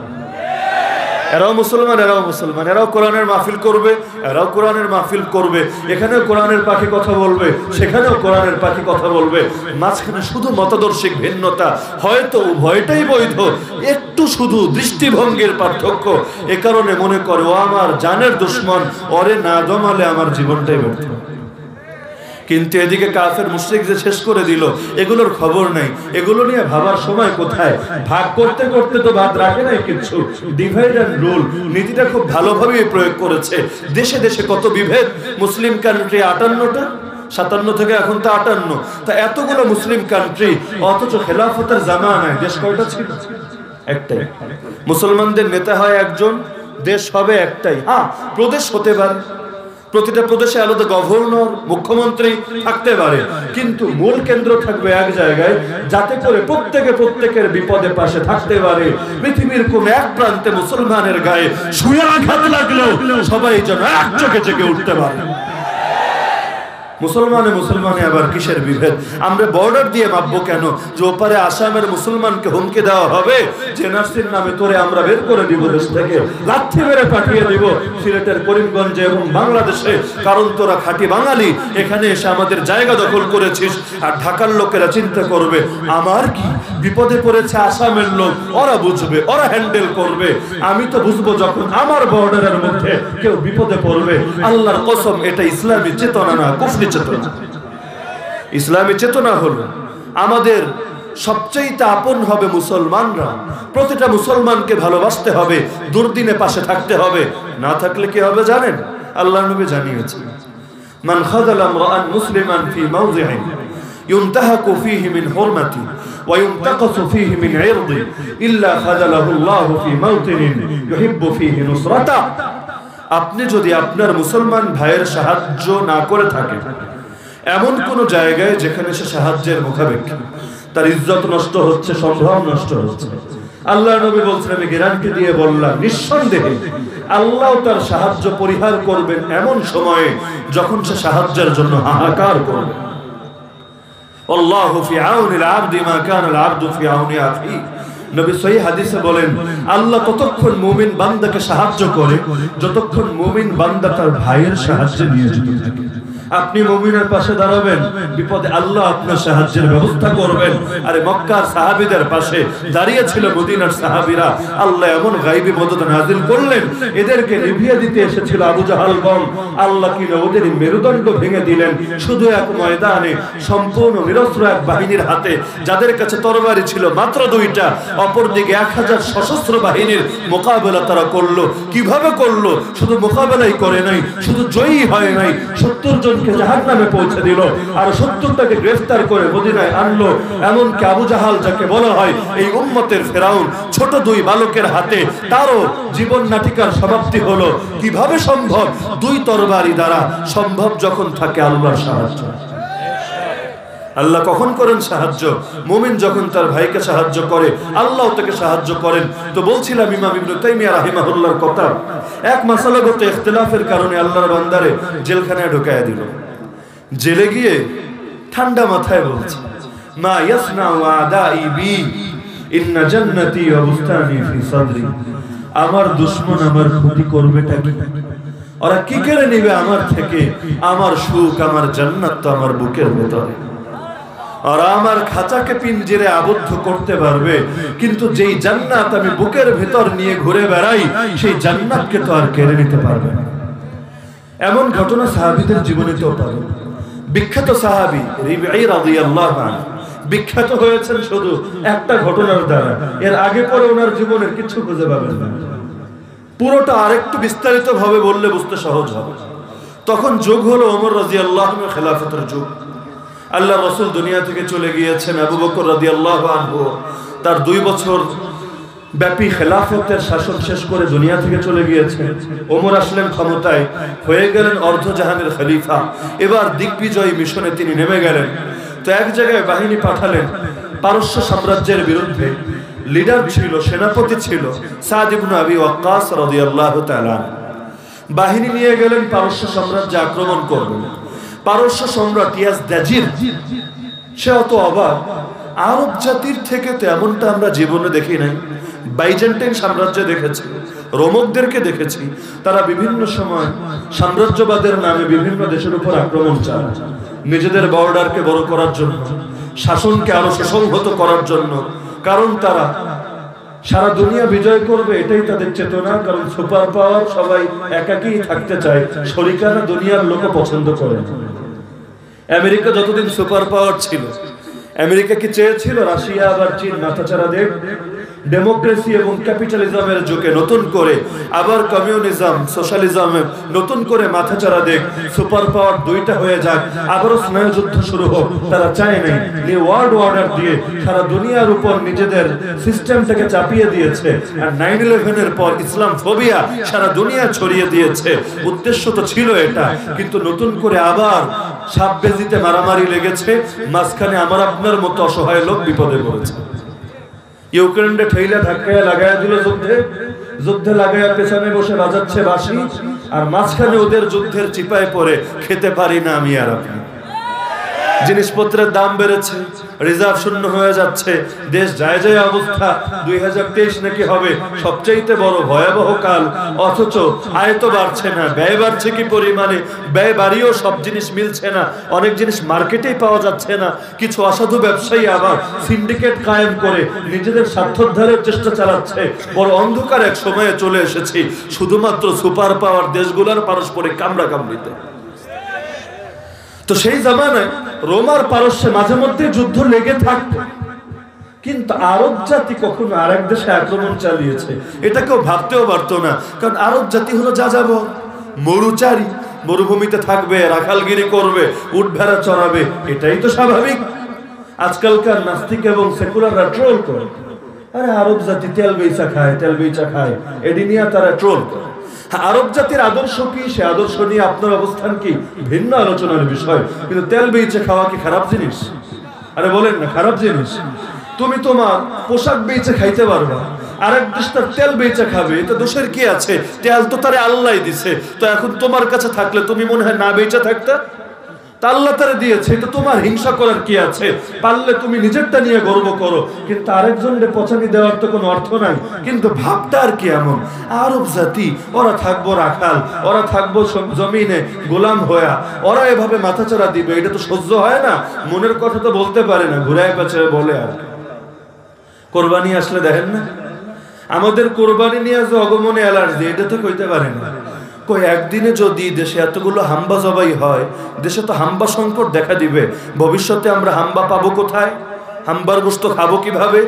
এরাও মুসলমান, এরাও মুসলমান, এরাও কোরআনের মাহফিল করবে, এরাও কোরআনের মাহফিল করবে, এখানেও কোরআনের পাখি কথা বলবে, সেখানেও কোরআনের পাখি কথা বলবে। মাঝখানে শুধু মতাদর্শিক ভিন্নতা, হয়তো উভয়টাই বৈধ, একটু শুধু দৃষ্টিভঙ্গির পার্থক্য। এ কারণে মনে করে ও আমার জানের দুশ্মন, ওরে না জমালে আমার জীবনটাই ব্যর্থ। কিন্তু এদিকে কাফের মুশরিক যে শেষ করে দিল, এগুলোর খবর নাই। এগুলো নিয়ে ভাবার সময় কোথায়? ভাগ করতে করতে তো বাদ রাখে নাই কিছু। ডিভাইড অ্যান্ড রুল নীতিটা খুব ভালোভাবেই প্রয়োগ করেছে। দেশে দেশে কত বিভেদ। মুসলিম কান্ট্রি 58টা, 57 থেকে এখন তো 58। তা এতগুলো মুসলিম কান্ট্রি, অথচ খেলাফতের জামানায় দেশ কয়টা ছিল? একটাই। মুসলমানদের নেতা হয় একজন, দেশ হবে একটাই। হ্যাঁ, প্রদেশ হতে পারে, প্রতিটা প্রদেশে আলাদা গভর্নর, মুখ্যমন্ত্রী থাকতে পারে, কিন্তু মূল কেন্দ্র থাকবে এক জায়গায়, যাতে করে প্রত্যেকের বিপদে পাশে থাকতে পারে। পৃথিবীর কোন এক প্রান্তে মুসলমানের গায়ে সুইয়ের আঘাত লাগলেও সবাই যেন এক চোখে জেগে উঠতে পারে। মুসলমানে আবার কিসের বিভেদ? আমরা বর্ডার দিয়ে মাপবো কেন? যে ওপারে আসামের মুসলমানকে হুমকি দেওয়া হবে যে এনআরসির নামে তোরে আমরা বের করে দিব দেশ থেকে, লাথি মেরে পাঠিয়ে দিব সিলেটের করিমগঞ্জে এবং বাংলাদেশে, কারণ তোরা খাঁটি বাঙালি, এখানে এসে আমাদের জায়গা দখল করেছিস। আর ঢাকার লোকেরা চিন্তা করবে আমার কি বিপদে পড়েছে আসামের লোক, ওরা বুঝবে, ওরা হ্যান্ডেল করবে। আমি তো বুঝবো যখন আমার বর্ডারের মধ্যে কেউ বিপদে পড়বে। আল্লাহর কসম, এটা ইসলামী চেতনা না, কুফরি চেতনা। ইসলামী চেতনা হলো আমাদের সবচেয়ে আপন হবে মুসলমানরা। প্রতিটা মুসলমানকে ভালোবাসতে হবে, দুর্দিনে পাশে থাকতে হবে। না থাকলে কি হবে জানেন? আল্লাহ নবী জানিয়েছেন, মান খাযালা ইমরাআন মুসলিমান ফি মাওযি'in ইউনতাহাকু ফীহি মিন হুরমাতি ওয়া ইউনতাকাসু ফীহি মিন 'ইরদি ইল্লা খাযালাহু আল্লাহু ফি মাওতিনিন ইউহিব্বু ফীহি নুসরাতা। আপনি যদি আপনার মুসলমান ভাইয়ের সাহায্য না করে থাকেন, এমন কোন জায়গায় যেখানে সে সাহায্যের মুখাপেক্ষী, তার ইজ্জত নষ্ট হচ্ছে, সম্ভ্রম নষ্ট হচ্ছে, আল্লাহ নবী বলছেন, আমি গ্যারান্টি দিয়ে বললাম, নিঃসন্দেহে আল্লাহ তার সাহায্য পরিহার করবেন এমন সময়ে যখন সে সাহায্যের জন্য হাহাকার করবে। আল্লাহু ফি আউনিল আবদি মা কানাল আবদু ফি আউনি আখি। নবী সহিহ হাদিসে বলেন, আল্লাহ ততক্ষণ মুমিন বান্দাকে সাহায্য করে যতক্ষণ মুমিন বান্দা তার ভাইয়ের সাহায্যে নিয়োজিত থাকে। আপনি মুমিনের পাশে দাঁড়াবেন, বিপদে আল্লাহ আপনার সাহায্যের ব্যবস্থা করবেন। আরে মক্কার সাহাবীদের পাশে দাঁড়িয়ে ছিল মদিনার সাহাবীরা, আল্লাহ এমন গায়বী মদদ নাযিল করলেন, এদেরকে নিভিয়ে দিতে এসেছিল আবু জাহাল গণ। আল্লাহ কিনা ওদের মেরুদণ্ড ভেঙে দিলেন শুধু এক ময়দানে, সম্পূর্ণ নিরস্ত্র এক বাহিনীর হাতে, যাদের কাছে তরবারি ছিল মাত্র 2টা, অপরদিকে 1000 সশস্ত্র বাহিনীর মোকাবেলা তারা করলো। কিভাবে করলো? শুধু মোকাবেলাই করে নাই, শুধু জয়ী হয় নাই, 70 জন জাহান্নামে পৌঁছে দিল, আর 70টাকে গ্রেফতার করে মদিনায় আনলো। এমনকি আবু জাহাল, যাকে বলা হয় এই উম্মতের ফেরাউন, ছোট 2 বালকের হাতে তারও জীবন নাটিকার সমাপ্তি হলো। কিভাবে সম্ভব? 2 তরবারি দ্বারা সম্ভব যখন থাকে আল্লাহর সাহায্য। আল্লাহ কখন করেন সাহায্য? মুমিন যখন তার ভাইকে সাহায্য করে আল্লাহ তাকে সাহায্য করেন। তো বলছিলাম ইমাম ইবনে তাইমিয়া রাহিমাহুল্লাহর কথা, এক মাসালাগত ইখতিলাফের কারণে আল্লাহর বান্দারে জেলখানায় ঢুকায়া দিল। জেলে গিয়ে ঠান্ডা মাথায় বলছে, মা ইয়াসনাউ আদাই বি ইন্না জান্নাতি ওয়া বুস্তানি ফি সাদরি। আমার দুশমন আমার ক্ষতি করবেটা কি? ওরা কি কেড়ে নেবে আমার থেকে? আমার সুখ, আমার জান্নাত তো আমার বুকের ভেতরে। ওরা আমার খাঁচাকে পিঞ্জিরে আবদ্ধ করতে পারবে, কিন্তু যেই জান্নাত আমি বুকের ভেতর নিয়ে ঘুরে বেড়াই সেই জান্নাতকে তো আর কেড়ে নিতে পারবে না। এমন ঘটনা সাহাবীদের জীবনেতেও পাবে। বিখ্যাত সাহাবী রিবঈ রাদিয়াল্লাহু আনহু বিখ্যাত হয়েছেন শুধু একটা ঘটনার দ্বারা। এর আগে পরে ওনার জীবনের কিছু খুঁজে পাবেন না। পুরোটা আরেকটু বিস্তারিত ভাবে বললে বুঝতে সহজ হবে। তখন যুগ হলো ওমর রাদিয়াল্লাহু আনহু খেলাফতের যুগ। আল্লাহ রাসূল দুনিয়া থেকে চলে গিয়েছেন। আবু বকর রাদিয়াল্লাহু আনহু তার 2 বছর ব্যাপী খেলাফতের শাসন শেষ করে দুনিয়া থেকে চলে গিয়েছেন। ওমর আসলেন ক্ষমতায়, হয়ে গেলেন অর্ধজাহানের খলিফা। এবার দিগ্বিজয়ী মিশনে তিনি নেমে গেলেন। তো এক জায়গায় বাহিনী পাঠালেন পারস্য সাম্রাজ্যের বিরুদ্ধে। লিডার ছিল, সেনাপতি ছিল সাদ ইবনে আবি ওয়াক্কাস রাদিয়াল্লাহু তাআলা। বাহিনী নিয়ে গেলেন পারস্য সাম্রাজ্যে আক্রমণ করবেন। পারস্য সম্রাট ইয়াজদাজির সে অত অবাক, আরব জাতির থেকে তো এমনটা আমরা জীবনে দেখি নাই। বাইজেন্টাইন সাম্রাজ্য দেখেছি, রোমকদেরকে দেখেছি, তারা বিভিন্ন সময় সাম্রাজ্যবাদের নামে বিভিন্ন দেশের উপর আক্রমণ চালায়, নিজেদের বর্ডারকে বড় করার জন্য, শাসনকে আরো সুসংহত করার জন্য। কারণ তারা সারা দুনিয়া বিজয় করবে এটাই তাদের চেতনা। কারণ সুপার পাওয়ার সবাই একাকী থাকতে চায়, শরিকানা দুনিয়ার লোক পছন্দ করে। আমেরিকা যতদিন সুপার পাওয়ার ছিল, আমেরিকা কি চেয়েছিল রাশিয়া আবার চীন মাথাচাড়া দেব? ডেমোক্রেসি এবং ক্যাপিটালিজমের যুগে নতুন করে আবার কমিউনিজম, সোশ্যালিজম নতুন করে মাথাচাড়া দেখ, সুপার পাওয়ার দুইটা হয়ে যাক, আবারও স্নায়ুযুদ্ধ শুরু হোক। তারা চায় নাই। নিউ ওয়ার্ল্ড অর্ডার দিয়ে সারা দুনিয়ার উপর নিজেদের সিস্টেমটাকে চাপিয়ে দিয়েছে। আর 9/11-এর পর ইসলাম ফোবিয়া সারা দুনিয়া ছড়িয়ে দিয়েছে। উদ্দেশ্য তো ছিল এটা, কিন্তু নতুন করে আবার সাপ বেজিতে মারামারি লেগেছে। মাঝখানে আমার আপনার মতো অসহায় লোক বিপদে পড়েছে। ইউক্রেনকে ঠেইলা ধাক্কায় লাগায়া দিল যুদ্ধে লাগায়া পেছনে বসে বাজাচ্ছে বাঁশি, আর মাঝখানে ওদের যুদ্ধের চিপায় পড়ে খেতে পারি না আমি আর আপনি। জিনিসপত্রের দাম বেড়েছে, রিজার্ভ শূন্য হয়ে যাচ্ছে, দেশ যায় যায় অবস্থা। 2023 নাকি হবে সবচাইতে বড় ভয়াবহ কাল, অথচ আয় তো বাড়ছে না, ব্যয় বাড়ছে কি পরিমাণে। ব্যয় বাড়িয়েও সব জিনিস মিলছে না, অনেক জিনিস মার্কেটেই পাওয়া যাচ্ছে না। কিছু অসাধু ব্যবসায়ী আবার সিন্ডিকেট কায়েম করে নিজেদের স্বার্থোদ্ধারের চেষ্টা চালাচ্ছে। বড় অন্ধকার এক সময়ে চলে এসেছি শুধুমাত্র সুপার পাওয়ার দেশগুলোর পারস্পরিক কামড়াকামড়িতে। তো সেই জামানায় রোমার পারস্যে মাঝে মধ্যে যুদ্ধ লেগে থাকতো, কিন্তু আরব জাতি কখনো আরেক দেশে আক্রমণ চালিয়েছে এটা কেউ ভাবতেও পারতো না। কারণ আরব জাতি হলো যাযাবর, মরুচারী, মরুভূমিতে থাকবে, রাখালগিরি করবে, উট ভেড়া চড়াবে, এটাই তো স্বাভাবিক। আজকালকার নাস্তিক এবং সেকুলাররা ট্রোল করে, আরে আরব জাতি তেল বেচা খায়, এটি নিয়ে তারা ট্রোল করে। আরব জাতির আদর্শ কি, সে আদর্শ নিয়ে আপনার অবস্থান কি, ভিন্ন আলোচনার বিষয়। কিন্তু তেল বেচে খাওয়া কি খারাপ জিনিস? আরে বলেন না, খারাপ জিনিস? তুমি তোমার পোশাক বেচে খাইতে পারবা, আরেক দেশ তার তেল বেচে খাবে, এটা দোষের কি আছে? তেল তো তারে আল্লাহ দিছে, তো এখন তোমার কাছে থাকলে তুমি মনে হয় না বেচে থাকতে? আল্লাহ তারা দিয়েছে, এটা তোমার হিংসা করার কি আছে? পারলে তুমি নিজেরটা নিয়ে গর্ব করো, কিন্তু আরেকজনের পচানি দেওয়ার তো কোনো অর্থ নাই। কিন্তু ভাবটা আর কি এমন, আরব জাতি ওরা থাকবো রাখাল, ওরা থাকবো জমিনে গোলাম হয়া, ওরা এভাবে মাথাচাড়া দিবে, এটা তো সহ্য হয় না। মনের কথা তো বলতে পারে না, ঘুরায় পেঁচায় বলে। আর কোরবানি আসলে দেখেন না, আমাদের কোরবানি নিয়ে যে অগমনে অ্যালার্জি, এটা তো কইতে পারে না। কই একদিনে যদি দেশে এতগুলো হাম্বা জবাই হয়, দেশে তো হাম্বা সংকট দেখা দিবে। ভবিষ্যতে আমরা হাম্বা পাবো কোথায়? হাম্বার গোশত খাবো কিভাবে?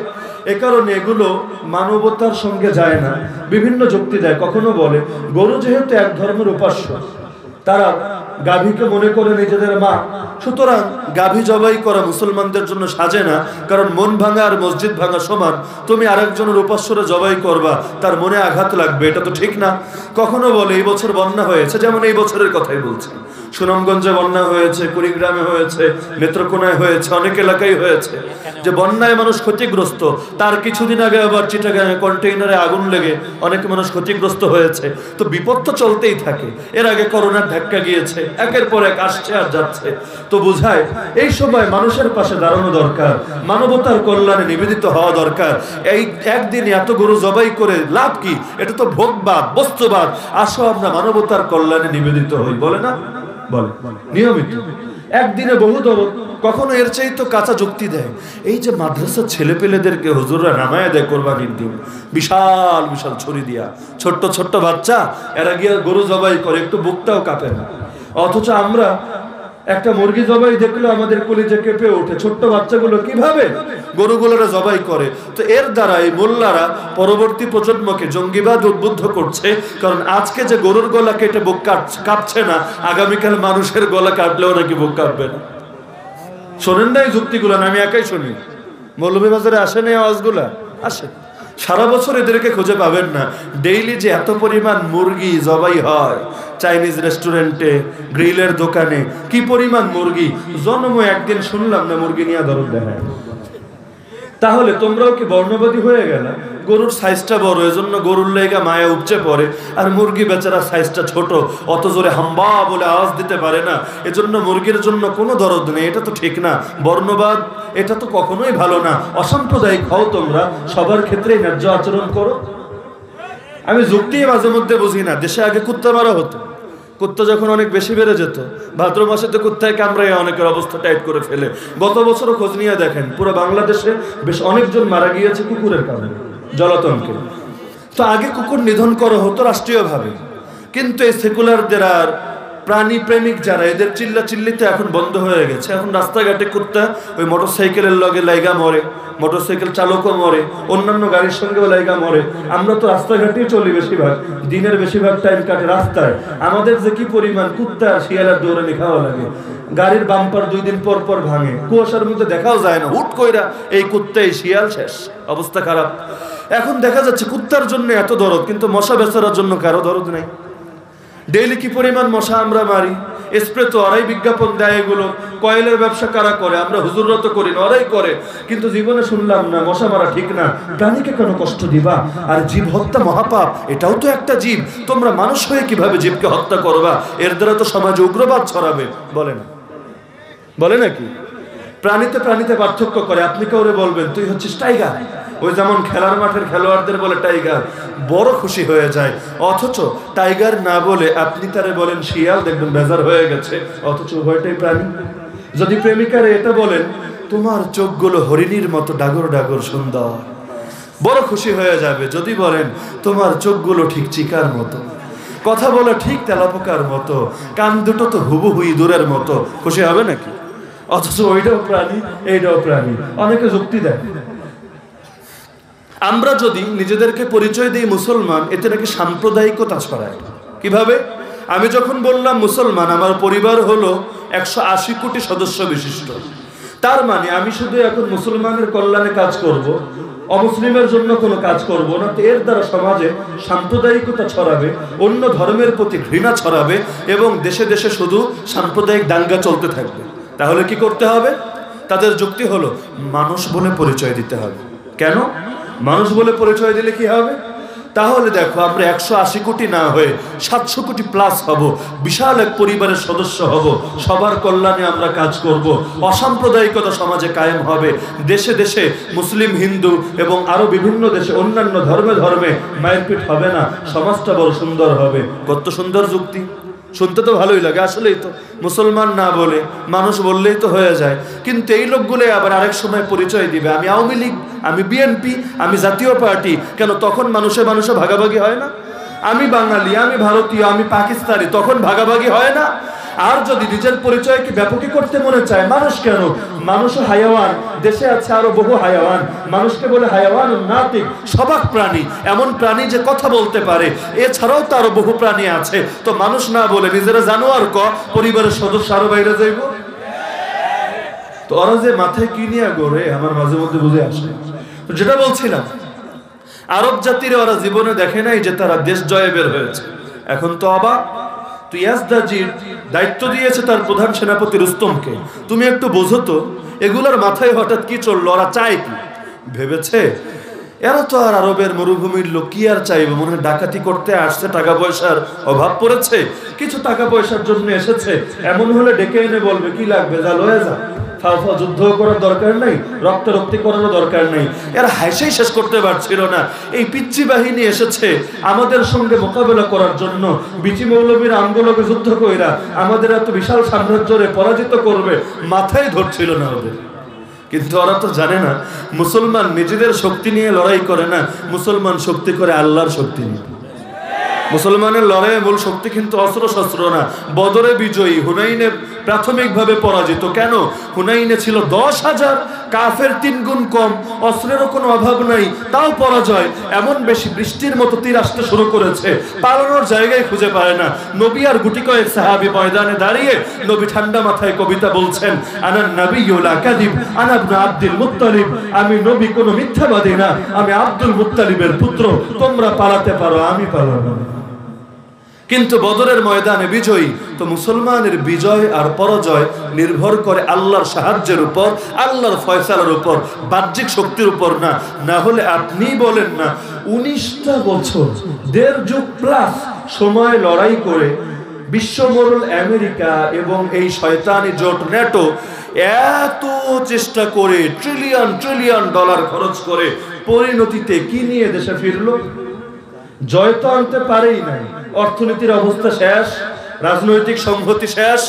এ কারণে এগুলো মানবতার সঙ্গে যায় না। বিভিন্ন যুক্তি দেয়, কখনো বলে গরু যেহেতু এক ধর্মের উপাস্য, তারা গাভীকে মনে করে নিজেদের মা। সুতরাং গাভী জবাই করা মুসলমানদের জন্য সাজে না, কারণ মন ভাঙা আর মসজিদ ভাঙা সমান। তুমি আরেকজনের উপাস্যরে জবাই করবা, তার মনে আঘাত লাগবে, এটা তো ঠিক না। কখনো বলে এই বছর বন্যা হয়েছে, যেমন এই বছরের কথাই বলছি, সুনামগঞ্জে বন্যা হয়েছে, কুড়িগ্রামে হয়েছে, নেত্রকোনায় হয়েছে, অনেক এলাকায় হয়েছে, যে বন্যায় মানুষ ক্ষতিগ্রস্ত। তার কিছুদিন আগে আবার চিটাগাঙে কন্টেইনারে আগুন লেগে অনেক মানুষ ক্ষতিগ্রস্ত হয়েছে। তো বিপদ তো চলতেই থাকে। এর আগে করোনার ধাক্কা গিয়েছে, একের পর এক আসছে আর যাচ্ছে। তো বোঝায় এই সময় মানুষের পাশে দাঁড়ানো দরকার, মানবতার কল্যাণে নিবেদিত হওয়া দরকার। এই একদিন এত গরু জবাই করে লাভ কি? এটা তো ভোগবাদ, বস্তুবাদ। আসো আমরা মানবতার কল্যাণে নিবেদিত হই, বলে না? বলে নিয়মিত, একদিনে বহু দরদ। কখনো এর চাই তো কাঁচা যুক্তি দেয়। এই যে মাদ্রাসার ছেলেপেলেদেরকে হুজুররা নামায় দেয় কোরবানির দিন, বিশাল বিশাল ছুরি দিয়া, ছোট্ট ছোট্ট বাচ্চা, এরা গিয়ে গরু জবাই করে, একটু বুকটাও কাঁপে না। অথচ আমরা একটা মুরগি জবাই দেখলে আমাদের কলিজা কেঁপে ওঠে। ছোট্ট বাচ্চাগুলো কিভাবে গরুগুলোরা জবাই করে। তো এর দ্বারা এই মোল্লারা পরবর্তী প্রজন্মকে জঙ্গিবাদ উদ্বুদ্ধ করছে। কারণ আজকে যে গরুর গলা কেটে বুক কাঁপছে না, আগামীকাল মানুষের গলা কাটলেও নাকি বুক কাঁপবে না। শোনেন না এই যুক্তিগুলো? আমি একাই শুনি। মৌলভীবাজারে আসে না আওয়াজগুলা? আসে। সারা বছর এদেরকে খুঁজে পাবেন না। ডেইলি যে এত পরিমাণ মুরগি জবাই হয়, চাইনিজ রেস্টুরেন্টে, গ্রিলের দোকানে, কি পরিমাণ মুরগি। জন্ম একদিন শুনলাম না মুরগি নিয়ে দরদ দেখায়। তাহলে তোমরাও কি বর্ণবাদী হয়ে গেল? গরুর সাইজটা বড়, এজন্য গরুর লেগা মায়া উপচে পড়ে, আর মুরগি বেচারা সাইজটা ছোট, অত জোরে হাম্বা বলে আওয়াজ দিতে পারে না, এজন্য মুরগির জন্য কোনো দরদ নেই। এটা তো ঠিক না। বর্ণবাদ এটা তো কখনোই ভালো না। অসাম্প্রদায়িক হও তোমরা, সবার ক্ষেত্রেই ন্যায্য আচরণ করো। আমি যুক্তি মাঝে মধ্যে বুঝি না। দেশে আগে কুত্তা মারা হতো, কুত্তা যখন অনেক বেশি বেড়ে যেত, ভাদ্র মাসে তো কুত্তায় কামড়ায় অনেকের অবস্থা টাইট করে ফেলে। গত বছরও খোঁজ নিয়ে দেখেন, পুরো বাংলাদেশে বেশ অনেকজন মারা গিয়েছে কুকুরের কারণে, জলাতঙ্কে। তো আগে কুকুর নিধন করা হতো রাষ্ট্রীয়ভাবে, কিন্তু এই সেকুলারদের আর প্রাণী প্রেমিক যারা, এদের চিল্লা চিল্লিতে এখন বন্ধ হয়ে গেছে। এখন রাস্তাঘাটে কুত্তা ওই মোটরসাইকেলের লগে লাইগা মরে, মোটরসাইকেল চালকও মরে, অন্যান্য গাড়ির সঙ্গেও লাইগা মরে। আমরা তো রাস্তাঘাটেই চলি বেশিরভাগ, দিনের বেশিরভাগ টাইম কাটে রাস্তায়। আমাদের যে কি পরিমাণ কুত্তা শিয়ালের দৌড়ানি খাওয়া লাগে। গাড়ির বাম্পার 2 দিন পর পর ভাঙে, কুয়াশার মধ্যে দেখাও যায় না, হুট কইরা এই কুত্তা এই শিয়াল শেষ, অবস্থা খারাপ। এখন দেখা যাচ্ছে কুত্তার জন্য এত দরদ, কিন্তু মশা বেচারার জন্য কারো দরদ নেই। ডেইলি কি পরিমাণ মশা আমরা মারি। স্প্রে তো ওরাই বিজ্ঞাপন দেয়, এগুলো কয়েলের ব্যবসা কারা করে? আমরা হুজুররা তো করি না, ওরাই করে। কিন্তু জীবনে শুনলাম না মশা মারা ঠিক না, প্রাণীকে কেন কষ্ট দিবা? আর জীব হত্যা মহাপাপ, এটাও তো একটা জীব। তোমরা মানুষ হয়ে কিভাবে জীবকে হত্যা করবা? এর দ্বারা তো সমাজে উগ্রবাদ ছড়াবে, বলে না? বলে নাকি? প্রাণীতে প্রাণীতে পার্থক্য করে। আপনি কাউরে বলবেন তুই হচ্ছিস টাইগার, ওই যেমন খেলার মাঠের খেলোয়াড়দের বলে টাইগার, বড় খুশি হয়ে যায়। অথচ টাইগার না বলে আপনি তারে বলেন শিয়াল, দেখবেন বেজার হয়ে গেছে। অথচ উভয়টাই প্রাণী। যদি প্রেমিকারে এটা বলেন তোমার চোখগুলো হরিণীর মতো ডাগর ডাগর সুন্দর, বড় খুশি হয়ে যাবে। যদি বলেন তোমার চোখগুলো ঠিক চিকার মতো, কথা বলা ঠিক তেলাপোকার মতো, কান দুটো তো হুবহু ইঁদুরের মতো, খুশি হবে নাকি? অথচ ওইটাও প্রাণী, এইটাও প্রাণী। অনেকে যুক্তি দেয়। আমরা যদি নিজেদেরকে পরিচয় দিই মুসলমান, এতে নাকি সাম্প্রদায়িকতা ছড়ায়। কিভাবে? আমি যখন বললাম মুসলমান, আমার পরিবার হলো 180 কোটি সদস্য বিশিষ্ট, তার মানে আমি শুধু এখন মুসলমানের কল্যাণে কাজ করব, অমুসলিমের জন্য কোনো কাজ করব না। তো এর দ্বারা সমাজে সাম্প্রদায়িকতা ছড়াবে, অন্য ধর্মের প্রতি ঘৃণা ছড়াবে, এবং দেশে দেশে শুধু সাম্প্রদায়িক দাঙ্গা চলতে থাকবে। তাহলে কি করতে হবে? তাদের যুক্তি হলো মানুষ বলে পরিচয় দিতে হবে। কেন? মানুষ বলে পরিচয় দিলে কি হবে? তাহলে দেখো আমরা 180 কোটি না হয়ে 700 কোটি প্লাস হব, বিশাল এক পরিবারের সদস্য হব, সবার কল্যাণে আমরা কাজ করব, অসাম্প্রদায়িকতা সমাজে কায়েম হবে, দেশে দেশে মুসলিম হিন্দু এবং আরো বিভিন্ন দেশে অন্যান্য ধর্মে ধর্মে মারপিট হবে না, সমাজটা বড় সুন্দর হবে। কত সুন্দর যুক্তি, শুনতে তো ভালোই লাগে। আসলেই তো মুসলমান না বলে মানুষ বললেই তো হয়ে যায়। কিন্তু এই লোকগুলো আবার আরেক সময় পরিচয় দিবে আমি আওয়ামী লীগ, আমি বিএনপি, আমি জাতীয় পার্টি। কেন? তখন মানুষে মানুষে ভাগাভাগি হয় না? আমি বাঙালি, আমি ভারতীয়, আমি পাকিস্তানি, তখন ভাগাভাগি হয় না? আর যদি নিজের পরিচয়কে ব্যাপকী করতে মনে চায়, মানুষ কেন, মানুষও হায়াওয়ান, দেশে আছে আরো বহু হায়াওয়ান, মানুষকে বলে হায়াওয়ান নাতিক, সবাক প্রাণী, এমন প্রাণী যে কথা বলতে পারে, এছাড়াও তো আরো বহু প্রাণী আছে। তো মানুষ না বলে নিজেরা জানোয়ার ক, পরিবারের সদস্য আরো বাইরে যাইব। তো ওরা যে মাথায় কি নিয়ে গড়ে আমার মাঝে মধ্যে বুঝে আসে। তো যেটা বলছিলাম, আরব জাতির ওরা জীবনে দেখে নাই যে তারা দেশ জয়ে বের হয়েছে। এখন তো অবাক, তুই ইয়াজদাজির দায়িত্ব দিয়েছে তার প্রধান সেনাপতি রুস্তমকে, তুমি একটু বোঝো তো এগুলোর মাথায় হঠাৎ কি চললো, ওরা চায় কি? ভেবেছে এরা তো আর আরবের মরুভূমির লোক, কি আর চাইবে, মনে হয় ডাকাতি করতে আসছে, টাকা পয়সার অভাব পড়েছে, কিছু টাকা পয়সার জন্য এসেছে, এমন হলে ডেকে এনে বলবে কি লাগবে, যা লয়ে যা, যুদ্ধ করার দরকার নাই, রক্তারক্তি করার দরকার নাই। এরা হাসেই শেষ করতে পারছিল না, এই পিচ্চি বাহিনী এসেছে আমাদের সঙ্গে মোকাবেলা করার জন্য, বিচি মৌলবীর আমগুলোকে যুদ্ধ কইরা আমাদের এত বিশাল সাম্রাজ্যরে পরাজিত করবে, মাথায় ধরছিল না ওদের। কিন্তু ওরা তো জানে না মুসলমান নিজেদের শক্তি নিয়ে লড়াই করে না, মুসলমান শক্তি করে আল্লাহর শক্তি নিয়ে। মুসলমানের লড়াইয়ের মূল শক্তি কিন্তু অস্ত্র শস্ত্র না। বদরে বিজয়ী, হুনাইনে প্রাথমিকভাবে পরাজিত। কেন? হুনাইনে ছিল 10,000, কাফের 3 গুণ কম, অস্ত্রেরও কোনো অভাব নাই, তাও পরাজয়। এমন বেশি বৃষ্টির মতো তীর আসতে শুরু করেছে, পালানোর জায়গায় খুঁজে পায় না। নবী আর গুটি কয়েক সাহাবী ময়দানে দাঁড়িয়ে নবী ঠান্ডা মাথায় কবিতা বলছেন, আনান নাবিয়্যু লা কাযিব আনা ইবনে আব্দুল মুত্তালিব, আমি নবী কোনো মিথ্যাবাদী না, আমি আব্দুল মুত্তালিবের পুত্র, তোমরা পালাতে পারো, আমি পালাবো না। কিন্তু বদরের ময়দানে বিজয়ী। তো মুসলমানের বিজয় আর পরাজয় নির্ভর করে আল্লাহর সাহায্যের উপর, আল্লাহর ফয়সালার উপর, বাহ্যিক শক্তির উপর না। না হলে আপনি বলেন না 19টা বছর, 1.5 যুগ প্লাস সময় লড়াই করে বিশ্বমোড়ল আমেরিকা এবং এই শয়তানি জোট ন্যাটো এত চেষ্টা করে ট্রিলিয়ন ট্রিলিয়ন ডলার খরচ করে পরিণতিতে কি নিয়ে দেশে ফিরলো? জয় তো আনতে পারেই নাই। অর্থনীতির অবস্থা শেষ, রাজনৈতিক সংহতি শেষ,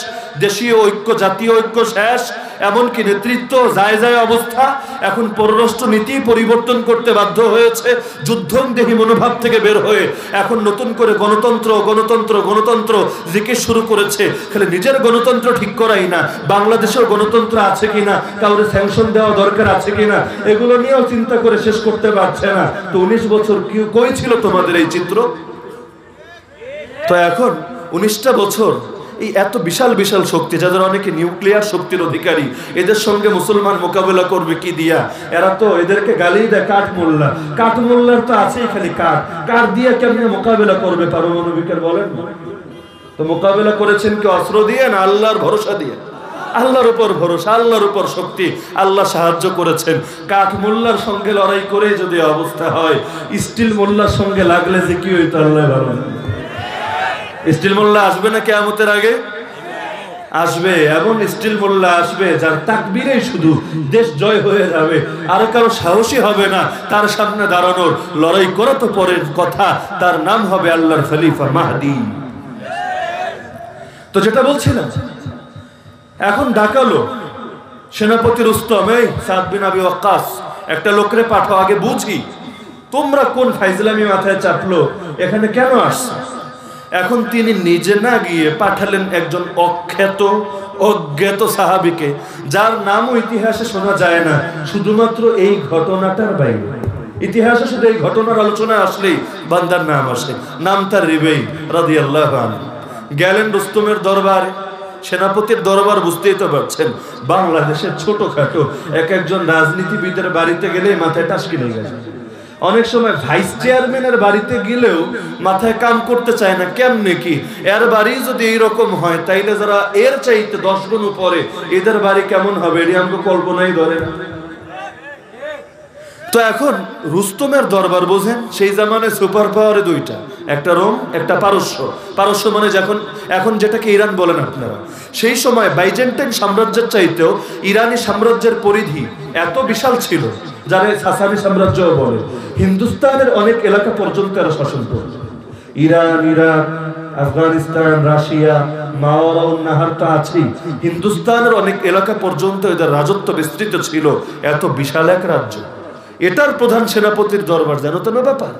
দেশীয় ঐক্য, জাতীয় ঐক্য শেষ, এমনকি নেতৃত্ব যায় যায় অবস্থা। এখন পররাষ্ট্র নীতি পরিবর্তন করতে বাধ্য হয়েছে, যুদ্ধংদেহী মনোভাব থেকে বের হয়ে এখন নতুন করে গণতন্ত্র গণতন্ত্র গণতন্ত্র জিকির শুরু করেছে। খালি নিজের গণতন্ত্র ঠিক করাই না, বাংলাদেশের গণতন্ত্র আছে কিনা, কাউরে স্যাংশন দেওয়া দরকার আছে কিনা, এগুলো নিয়েও চিন্তা করে শেষ করতে পারছে না। তো 19 বছর কি কই ছিল তোমাদের এই চিত্র? তো এখন 19টা বছর এই এত বিশাল বিশাল শক্তি, যাদের অনেকে নিউক্লিয়ার শক্তির অধিকারী, এদের সঙ্গে মুসলমান মোকাবেলা করবে কি দিয়া? এরা তো এদেরকে গালি দেয় কাঠ মোল্লা, কাঠ মোল্লার তো আছেই খালি কাঠ, কাঠ দিয়ে কেমনে মোকাবেলা করবে পারমাণবিকের বলেন? তো মোকাবেলা করেছেন কি অস্ত্র দিয়ে না আল্লাহর ভরসা দিয়ে? আল্লাহর উপর ভরসা, আল্লাহর উপর শক্তি, আল্লাহ সাহায্য করেছেন। কাঠ মোল্লার সঙ্গে লড়াই করে যদি অবস্থা হয়, স্টিল মোল্লার সঙ্গে লাগলে যে কি হইতো আল্লাহ ভালো। স্টিল মোল্লা আসবে না কিয়ামতের আগে? আসবে। এমন স্টিল মোল্লা আসবে যার তাকবীরেই শুধু দেশ জয় হয়ে যাবে, আর কারো সাহসী হবে না তার সামনে দাঁড়ানোর। লড়াই করা তো পরের কথা, তার নাম হবে আল্লাহর খলিফা মাহদি। তো যেটা বলছিলাম, এখন ডাকালো সেনাপতি রুস্তম, এই সাদ বিন আবি ওয়াক্কাস, একটা লোকরে পাঠাও, আগে বুঝি তোমরা কোন ফাইজলামি মাথায় চাপলো, এখানে কেন আসছো? এখন তিনি নিজে না গিয়ে পাঠালেন একজন অজ্ঞাত সাহাবীকে, যার নামও ইতিহাসে শোনা যায় না, শুধুমাত্র এই ঘটনাটার বাইরে। ইতিহাসে শুধু এই ঘটনার আলোচনা আসলেই বান্দার নাম আসে, নাম তার রিবাই রাদিয়াল্লাহু আনহু। গেলেন রুস্তমের দরবারে, সেনাপতির দরবার বুঝতেই তো পারছেন, বাংলাদেশের ছোটখাটো এক একজন রাজনীতিবিদের বাড়িতে গেলে মাথায় টাসকি লেগে যায়। অনেক সময় ভাইস চেয়ারম্যানের বাড়িতে গেলেও মাথায় কাম করতে চায় না, কেমনে কি এর বাড়ি যদি এইরকম হয়, তাইলে যারা এর চাইতে 10 গুণ উপরে, এদের বাড়ি কেমন হবে এটি আমাকে কল্পনাই ধরে না। তো এখন রুস্তমের দরবার বোঝেন, সেই জামানায় সুপার পাওয়ারে 2টা, একটা রোম একটা পারস্য। পারস্য মানে এখন যেটাকে ইরান বলেন আপনারা, সেই সময় বাইজেন্টাইন সাম্রাজ্যের চাইতেও ইরানি সাম্রাজ্যের পরিধি এত বিশাল ছিল, যারা সাসানি সাম্রাজ্য বলে। হিন্দুস্তানের অনেক এলাকা পর্যন্ত এরা শাসন করত। ইরান, ইরাক, আফগানিস্তান, রাশিয়া, মাওয়ারাউন নাহার তো আছেই, হিন্দুস্তানের অনেক এলাকা পর্যন্ত এদের রাজত্ব বিস্তৃত ছিল। এত বিশাল এক রাজ্য, এটার প্রধান সেনাপতির দরবার, জানো তো না ব্যাপার।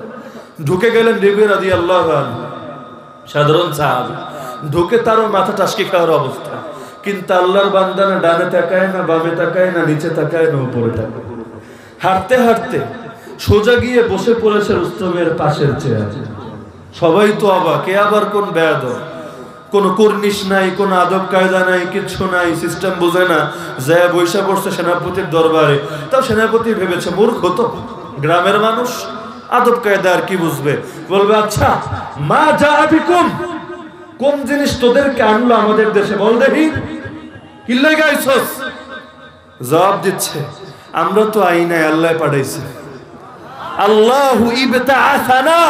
ঢুকে গেলেন রিবি রাদিয়াল্লাহু আনহু, সাধারণ সাহাবী। ঢুকে তারও মাথা টাসকি খাওয়ার অবস্থা। কিন্তু আল্লাহর বান্দা না ডানে তাকায়, না বামে তাকায়, না নিচে তাকায়, না উপরে তাকায়। হাঁটতে হাঁটতে সোজা গিয়ে বসে পড়েছে রুস্তমের পাশের চেয়ারে। সবাই তো অবাক, কে আবার কোন বেয়াদব, কোনো কর্নিশ নাই, কোনো আদব কায়দা নাই, কিচ্ছু নাই, সিস্টেম বোঝে না, যা বৈশা পড়ছে সেনাপতির দরবারে। তাও সেনাপতি ভেবেছে মূর্খ তো, গ্রামের মানুষ, আদব কায়দা আর কি বুঝবে। বলবে আচ্ছা মা যা বিকুম, কোন জিনিস তোদেরকে আনলো আমাদের দেশে, বল দেখি কিল্লাই গাইছস। জবাব দিচ্ছে আমরা তো আই নাই, আল্লাহ পাঠাইছে। আল্লাহু ইবতাআসানা,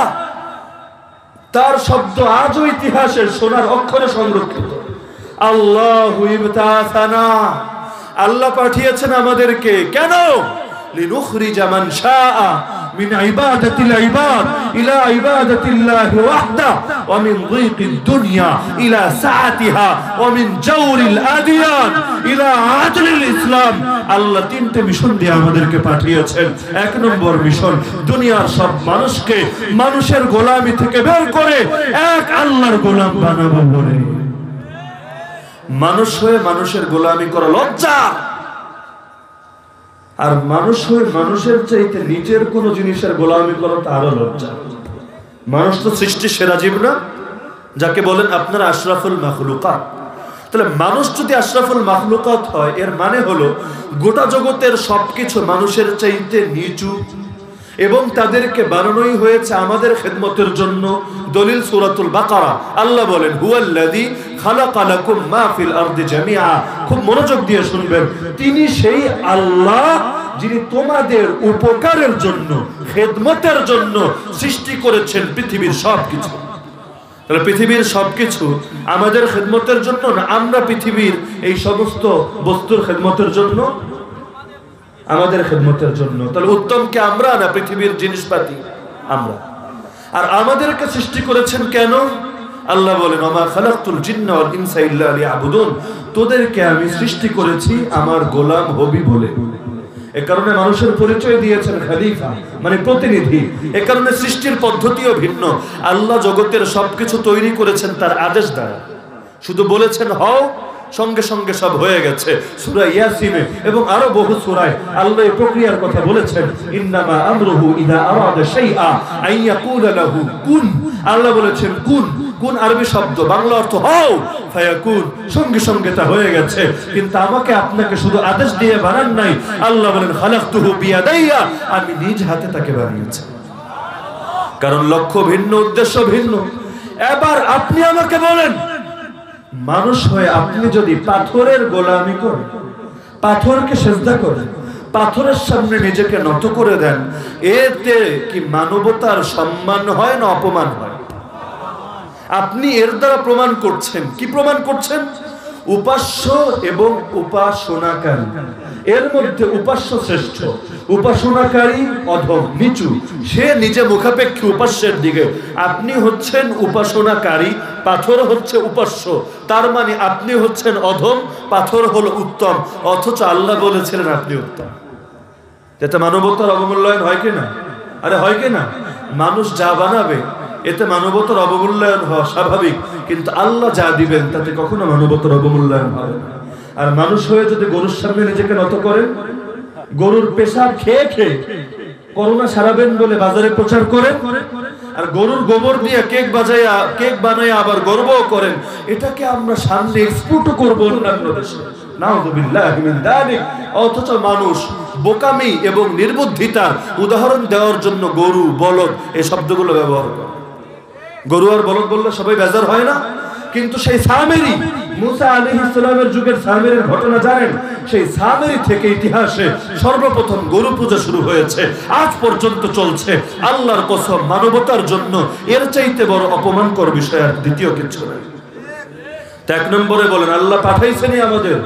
তার শব্দ আজও ইতিহাসের সোনার অক্ষরে সংরক্ষিত। আল্লাহু ইবতাআসানা, আল্লাহ পাঠিয়েছেন আমাদেরকে। কেন? লিনুখরিজা মান শাআ মিন ইবাদাতিল ইবাদ ইলা ইবাদাতিল্লাহি ওয়াহদা ওয়া মিন যিকিদ দুনিয়া ইলা সাআতিহা ওয়া মিন জাওরিল আদিয়ান ইলা আদলিল ইসলাম। আল্লাহ তিনটে মিশন দিয়ে আমাদেরকে পাঠিয়েছেন। এক নম্বর মিশন, দুনিয়ার সব মানুষকে মানুষের গোলামি থেকে বের করে এক আল্লাহর গোলাম বানাবো বলে। মানুষ হয়ে মানুষের গোলামি করা লজ্জা, আর মানুষ হয়ে মানুষের চাইতে নিজের কোন জিনিসের গোলামি করা তারও লজ্জা। মানুষ তো সৃষ্টির সেরা জীব না, যাকে বলেন আপনারা আশরাফুল মাখলুকাত। তাহলে মানুষ যদি আশরাফুল মাখলুকাত হয়, এর মানে হলো গোটা জগতের সবকিছু মানুষের চাইতে নিচু, এবং তাদেরকে বানানোই হয়েছে আমাদের খেদমতের জন্য। দলিল সূরাতুল বাকারা, আল্লাহ বলেন হুয়াল্লাযী খালাকা লাকুম মা ফিল আরদি জামিআ। খুব মনোযোগ দিয়ে শুনবেন, তিনি সেই আল্লাহ যিনি তোমাদের উপকারের জন্য, খেদমতের জন্য সৃষ্টি করেছেন পৃথিবীর সবকিছু। তাহলে পৃথিবীর সবকিছু আমাদের খেদমতের জন্য না, আমরা পৃথিবীর এই সমস্ত বস্তুর খেদমতের জন্য, আমাদের খেদমতের জন্য। তাহলে উত্তম কি আমরা না পৃথিবীর জিনিসপাতি? আমরা। আর আমাদেরকে সৃষ্টি করেছেন কেন? আল্লাহ বলেন ওমা খালাকতুল জিন্না ওয়াল ইনসা ইল্লা লিয়াবুদুন, তোদেরকে আমি সৃষ্টি করেছি আমার গোলাম হবি বলে। এ কারণে মানুষের পরিচয় দিয়েছেন খলিফা, মানে প্রতিনিধি। এ কারণে সৃষ্টির পদ্ধতিও ভিন্ন। আল্লাহ জগতের সবকিছু তৈরি করেছেন তার আদেশ দ্বারা। শুধু বলেছেন হও, সঙ্গে সঙ্গে সব হয়ে গেছে। সূরা ইয়াসিনে এবং আরো বহু সূরায় আল্লাহ এই প্রক্রিয়ার কথা বলেছেন। ইন্নামা আমরুহু ইযা আরাদা শাইআ আইয়াকুলা লাহু কুন। আল্লাহ বলেছেন কুন। কুন আরবি শব্দ, বাংলা অর্থ হও, ফায়াকুন, সঙ্গে সঙ্গে তা হয়ে গেছে। কিন্তু আমাকে আপনাকে শুধু আদেশ দিয়ে বানান নাই। আল্লাহ বলেন খালাকতুহু বিয়াদাইয়া, আমি নিজ হাতে তাকে বানিয়েছি। কারণ লক্ষ্য ভিন্ন, উদ্দেশ্য ভিন্ন। এবার আপনি আমাকে বলেন, মানুষ হয়ে আপনি যদি পাথরের গোলামি করেন, পাথরকে সেজদা করেন, পাথরের সামনে নিজেকে নত করে দেন, এতে কি মানবতার সম্মান হয় না অপমান হয়? আপনি এর দ্বারা প্রমাণ করছেন, কি প্রমাণ করছেন? উপাস্য এবং উপাসনাকারী, এর মধ্যে উপাস্য শ্রেষ্ঠ, উপাসনাকারী অধম নিচু। সে নিজে মুখাপেক্ষী উপাস্যের দিকে, আপনি হচ্ছেন উপাসনাকারী, পাথর হচ্ছে উপাস্য। তার মানে আপনি হচ্ছেন অধম, পাথর হলো উত্তম। অথচ আল্লাহ বলেছিলেন আপনি উত্তম। এতে মানবতার অবমূল্যায়ন হয় কিনা? আরে হয় কিনা? মানুষ যা বানাবে এতে মানবতার অবমূল্যায়ন হওয়া স্বাভাবিক, কিন্তু আল্লাহ যা দিবেন তাতে কখনো মানবতার অবমূল্যায়ন হবে না। আর মানুষ হয়ে যদি গরুর সামনে নিজেকে নত করেন, গরুর পেশাব খেয়ে খেয়ে করোনা সারাবেন বলে বাজারে প্রচার করেন, আর গরুর গোবর দিয়ে কেক বানাইয়া আবার গর্বও করেন, এটাকে আমরা সামনে এক্সপোর্টও করবো অন্যান্য দেশে। নাউযুবিল্লাহি মিন যালিক। অথচ মানুষ বোকামি এবং নির্বুদ্ধিতার উদাহরণ দেওয়ার জন্য গরু, বলদ এই শব্দগুলো ব্যবহার করে। গরু আর বলদ বললে সবাই বেজার হয় না? কিন্তু সেই সামেরি, মুসা আলাইহিস সালামের যুগের সামেরির ঘটনা জানেন? সেই সামেরি থেকে ইতিহাসে সর্বপ্রথম গরু পূজা শুরু হয়েছে, আজ পর্যন্ত চলছে। আল্লাহর কসম, মানবতার জন্য এর চাইতে বড় অপমানকর বিষয় আর দ্বিতীয় কিছু নেই। এক নম্বরে বলেন আল্লাহ পাঠাইছেনই আমাদের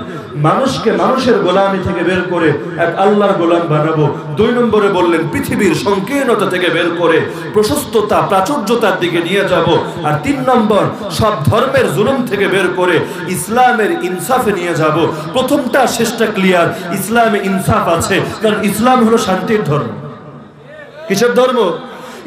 মানুষকে মানুষের গোলামি থেকে বের করে এক আল্লাহর গোলাম বানাবো। দুই নম্বরে বললেন পৃথিবীর সংকীর্ণতা থেকে বের করে প্রশস্ততা, প্রাচুর্যতার দিকে নিয়ে যাব। আর তিন নম্বর, সব ধর্মের জুলুম থেকে বের করে ইসলামের ইনসাফে নিয়ে যাব। প্রথমটা শেষটা ক্লিয়ার, ইসলামে ইনসাফ আছে, কারণ ইসলাম হলো শান্তির ধর্ম। কিসের ধর্ম?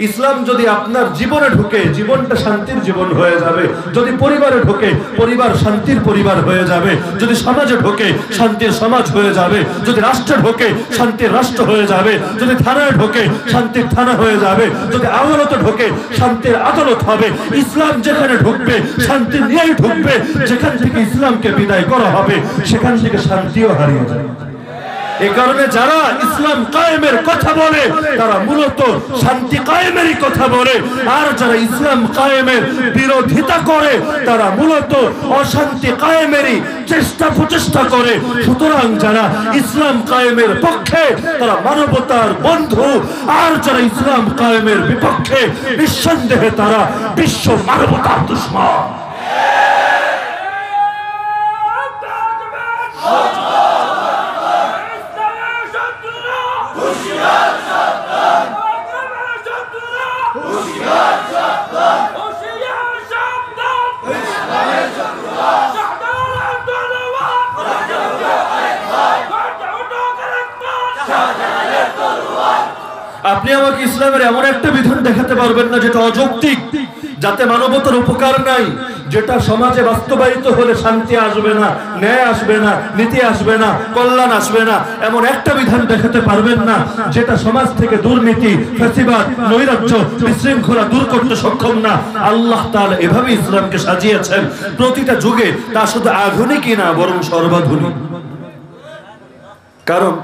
ইসলাম যদি আপনার জীবনে ঢুকে, জীবনটা শান্তির জীবন হয়ে যাবে। যদি পরিবারে ঢোকে, পরিবার শান্তির পরিবার হয়ে যাবে। যদি সমাজে ঢোকে, শান্তির সমাজ হয়ে যাবে। যদি রাষ্ট্রে ঢোকে, শান্তির রাষ্ট্র হয়ে যাবে। যদি থানায় ঢোকে, শান্তির থানা হয়ে যাবে। যদি আদালতে ঢোকে, শান্তির আদালত হবে। ইসলাম যেখানে ঢুকবে, শান্তি নিয়েই ঢুকবে। যেখান থেকে ইসলামকে বিদায় করা হবে, সেখান থেকে শান্তিও হারিয়ে যাবে। এই কারণে যারা ইসলাম কায়েমের কথা বলে, তারা মূলত শান্তি কায়েমেরই কথা বলে। আর যারা ইসলাম কায়েমের বিরোধিতা করে, তারা মূলত অশান্তি কায়েমেরই প্রচেষ্টা করে। সুতরাং যারা ইসলাম কায়েমের পক্ষে, তারা মানবতার বন্ধু। আর যারা ইসলাম কায়েমের বিপক্ষে, নিঃসন্দেহে তারা বিশ্ব মানবতার দুশমন। আপনি আমাকে ইসলামের এমন একটা বিধান দেখাতে পারবেন না যেটা অযৌক্তিক, যাতে মানবতার উপকার নাই, যেটা সমাজে বাস্তবায়িত হলে শান্তি আসবে না, ন্যায় আসবে না, নীতি আসবে না, কল্যাণ আসবে না। এমন একটা বিধান দেখাতে পারবেন না যেটা সমাজ থেকে দুর্নীতি, ফ্যাসিবাদ, নৈরাজ্য, বিশৃঙ্খলা দূর করতে সক্ষম না। আল্লাহ তাআলা এভাবে ইসলামকে সাজিয়েছেন প্রতিটা যুগে। তা শুধু আধুনিকই না, বরং সর্বাধুনিক। কারণ